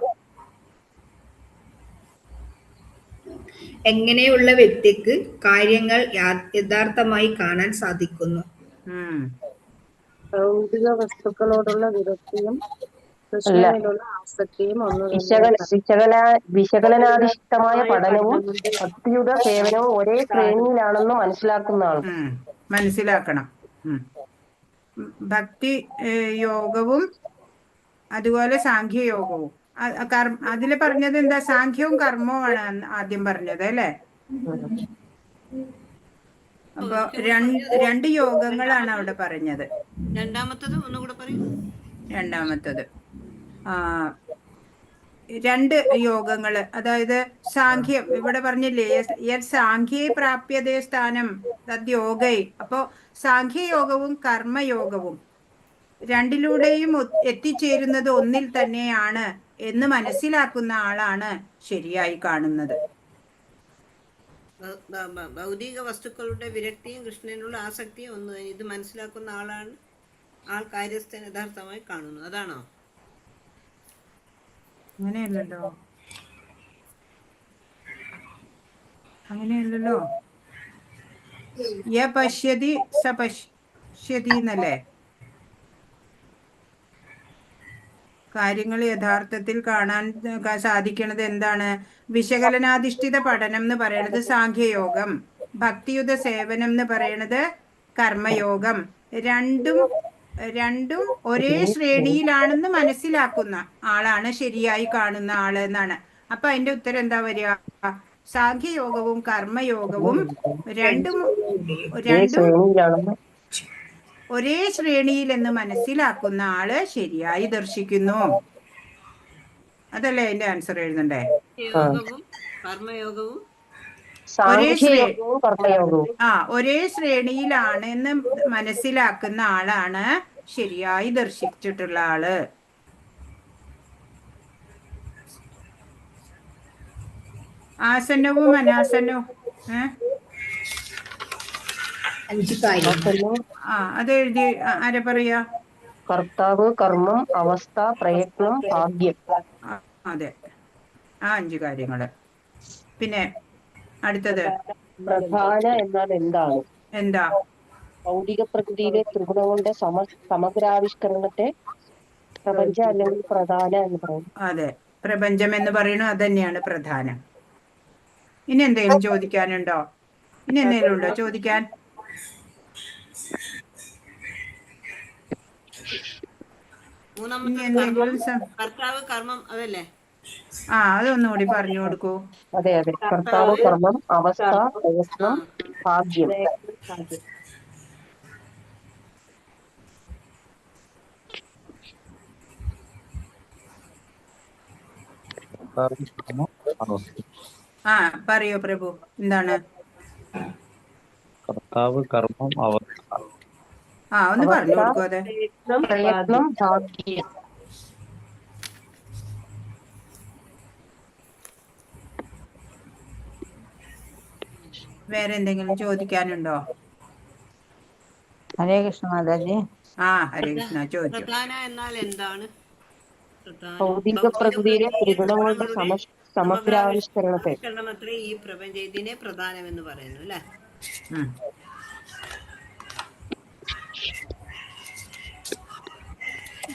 എങ്ങനെയുള്ള വ്യക്തിക്ക് കാര്യങ്ങൾ യഥാർത്ഥമായി കാണാൻ സാധിക്കുന്നു? ഉം. ഭൗതിക വസ്തുക്കളോടുള്ള വിരക്തിയും കൃഷ്ണനിലുള്ള ആസക്തിയും ഒന്നു തന്നെ. വിശകലനാധിഷ്ഠിതമായ പഠനവും ഭക്തിയുടെ സേവനവും ഒരേ ശ്രേണിയിലാണെന്ന് മനസ്സിലാക്കുന്ന ആൾ. മനസ്സിലാക്കണം. ഭക്തി യോഗവും അതുപോലെ സാഖ്യയോഗവും. അതില് പറഞ്ഞത് എന്താ? സാഖ്യവും കർമ്മവുമാണ് ആദ്യം പറഞ്ഞത് അല്ലേ? അപ്പൊ രണ്ട് യോഗങ്ങളാണ് അവിടെ പറഞ്ഞത്. രണ്ടാമത്തത് ഒന്നുകൂടെ പറയൂ. രണ്ടാമത്തത് രണ്ട് യോഗങ്ങള്, അതായത് സാഖ്യം ഇവിടെ പറഞ്ഞില്ലേ, സാഖ്യേ പ്രാപ്യതേ സ്ഥാനം തദ്യോഗൈ. അപ്പോ സാഖ്യയോഗവും കർമ്മയോഗവും രണ്ടിലൂടെയും എത്തിച്ചേരുന്നത് ഒന്നിൽ തന്നെയാണ് എന്ന് മനസ്സിലാക്കുന്ന ആളാണ് ശരിയായി കാണുന്നത്. ഭൗതിക വസ്തുക്കളുടെ വിരക്തിയും കൃഷ്ണനുള്ള ആസക്തിയും ഒന്ന് ഇത് മനസ്സിലാക്കുന്ന ആളാണ് ആൾ കാര്യസ്ഥൻ യഥാർത്ഥമായി കാണുന്നു. അതാണോ? അങ്ങനെയല്ലല്ലോ, അങ്ങനെയല്ലല്ലോ. യ പശ്യതി സ പശ്യതി എന്നല്ലേ? കാര്യങ്ങൾ യഥാർത്ഥത്തിൽ കാണാൻ സാധിക്കുന്നത് എന്താണ്? വിശകലനാധിഷ്ഠിത പഠനം എന്ന് പറയുന്നത് സാഖ്യയോഗം, ഭക്തിയുത സേവനം എന്ന് പറയുന്നത് കർമ്മയോഗം. രണ്ടും ഒരേ ശ്രേണിയിലാണെന്ന് മനസ്സിലാക്കുന്ന ആളാണ് ശരിയായി കാണുന്ന ആള് എന്നാണ്. അപ്പൊ അതിന്റെ ഉത്തരം എന്താ വരിക? സാഖ്യയോഗവും കർമ്മയോഗവും രണ്ടും ഒരേ ശ്രേണിയിൽ എന്ന് മനസ്സിലാക്കുന്ന ആള് ശരിയായി ദർശിക്കുന്നു. അതല്ലേ അതിന്റെ ആൻസർ എഴുതണ്ടേ? ഒരേ ശ്രേണിയിലാണ് എന്ന് മനസ്സിലാക്കുന്ന ആളാണ് ശരിയായി ദർശിച്ചിട്ടുള്ള ആള്. ആസന്നവും അനാസന്നവും അത് എഴുതി ആരെ പറയാ? കർത്താവ്, കർമ്മം, അവസ്ഥ, പ്രയത്നം, ഭാഗ്യം. അതെ, ആ 5 കാര്യങ്ങള്. പിന്നെ അടുത്തത് പ്രധാന എന്നാൽ എന്താണ്? എന്താ? ഭൗതിക പ്രകൃതിയിലെ ത്രിഗുണങ്ങളുടെ സമഗ്രാവിഷ്കരണത്തെ പ്രപഞ്ചം അല്ലെങ്കിൽ പ്രധാന എന്ന് പറയുന്നു. അതെ, പ്രപഞ്ചം എന്ന് പറയുന്നു, അത് തന്നെയാണ് പ്രധാനം. ഇനി എന്തെങ്കിലും ചോദിക്കാനുണ്ടോ? ഇനി എന്തെങ്കിലും ഉണ്ടോ ചോദിക്കാൻ? കർത്താവ്, കർമ്മം, അതല്ലേ? അതൊന്നുകൂടി പറഞ്ഞു കൊടുക്കൂ. അതെ, കർത്താവ്, കർമ്മം, അവസ്ഥ, പ്രയത്നം, ഭാഗ്യം. പറയൂ പ്രഭു, എന്താണ്? കർത്താവ്, കർമ്മം, അവസ്ഥ. ഒന്ന് പറഞ്ഞു കൊടുക്കൂ. അതെ, പ്രയത്നം, ഭാഗ്യം. വേറെ എന്തെങ്കിലും ചോദിക്കാനുണ്ടോ? ഹരേ കൃഷ്ണ മാതാജി. ഹരേ കൃഷ്ണ, ചോദിച്ചു. പ്രധാന എന്നാൽ എന്താണ്? ഭൗതിക പ്രകൃതിയിലെ ത്രിഗുണങ്ങളുടെ സമഗ്രാവിഷ്കരണത്തെ ഈ പ്രപഞ്ചം ഇതിനെ പ്രധാനം എന്ന് പറയുന്നു അല്ലെ?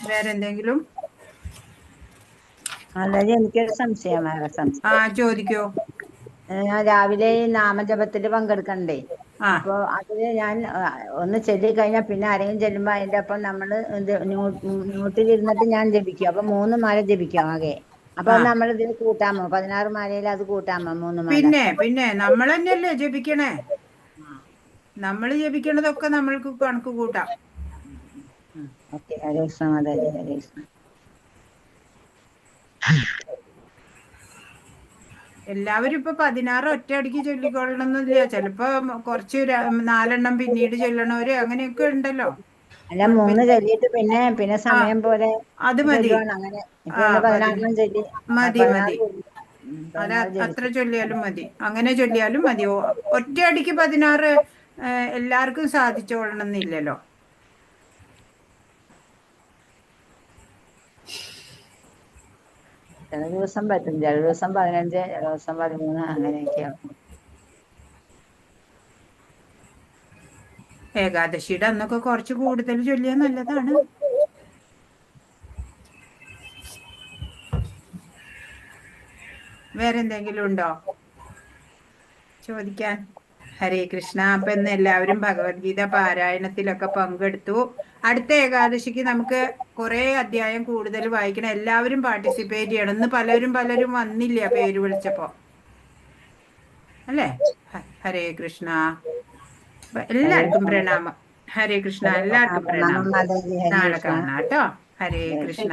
വേറെന്തെങ്കിലും? മാതാജി, എനിക്കൊരു സംശയം. ചോദിക്കോ. ഞാൻ രാവിലെ നാമജപത്തിൽ പങ്കെടുക്കണ്ടേ? അപ്പൊ അതില് ഞാൻ ഒന്ന് ചൊല്ലി കഴിഞ്ഞാൽ പിന്നെ ആരെങ്കിലും ചെല്ലുമ്പോ അതിന്റെ ഒപ്പം നമ്മള് മ്യൂട്ടിലിരുന്നിട്ട് ഞാൻ ജപിക്കും. അപ്പൊ 3 മാല ജപിക്കും ആകെ. അപ്പൊ നമ്മൾ ഇതിൽ കൂട്ടാമോ? 16 മാലയിൽ അത് കൂട്ടാമോ? 3 മാല? പിന്നെ നമ്മൾ തന്നെയല്ലേ ജപിക്കണേ. നമ്മൾ ജപിക്കണതൊക്കെ നമ്മൾക്ക് കണക്ക് കൂട്ടാം. ഓക്കെ, ഹരേ കൃഷ്ണ മാതാജി, ഹരേ കൃഷ്ണ. എല്ലാവരും ഇപ്പൊ 16 ഒറ്റയടിക്ക് ചൊല്ലിക്കൊള്ളണമെന്നില്ല. ചിലപ്പോ കുറച്ച് 4 എണ്ണം പിന്നീട് ചൊല്ലണവര് അങ്ങനെയൊക്കെ ഉണ്ടല്ലോ. അല്ല, 3 ചൊല്ലിയിട്ട് പിന്നെ സമയം പോലെ അത് മതി. അങ്ങനെ 16 ചൊല്ലി മതി. അത്ര ചൊല്ലിയാലും മതി, അങ്ങനെ ചൊല്ലിയാലും മതി. ഒറ്റയടിക്ക് 16 എല്ലാവർക്കും സാധിച്ചോളണം എന്നില്ലല്ലോ. ചില ദിവസം പറ്റും, ചില ദിവസം 15, ചില ദിവസം 13 അങ്ങനെയൊക്കെയാണ്. ഏകാദശിയുടെ അന്നൊക്കെ കുറച്ച് കൂടുതൽ ചൊല്ലിയാൽ നല്ലതാണ്. വേറെ എന്തെങ്കിലും ഉണ്ടോ ചോദിക്കാൻ? ഹരേ കൃഷ്ണ. അപ്പൊ ഇന്ന് എല്ലാവരും ഭഗവത്ഗീത പാരായണത്തിലൊക്കെ പങ്കെടുത്തു. അടുത്ത ഏകാദശിക്ക് നമുക്ക് കുറെ അധ്യായം കൂടുതൽ വായിക്കണം. എല്ലാവരും പാർട്ടിസിപ്പേറ്റ് ചെയ്യണം. ഇന്ന് പലരും വന്നില്ല പേര് വിളിച്ചപ്പോ, അല്ലേ? ഹരേ കൃഷ്ണ. എല്ലാവർക്കും പ്രണാമം. ഹരേ കൃഷ്ണ. എല്ലാവർക്കും പ്രണാമം. നാളെ കാണാം കേട്ടോ. ഹരേ കൃഷ്ണ.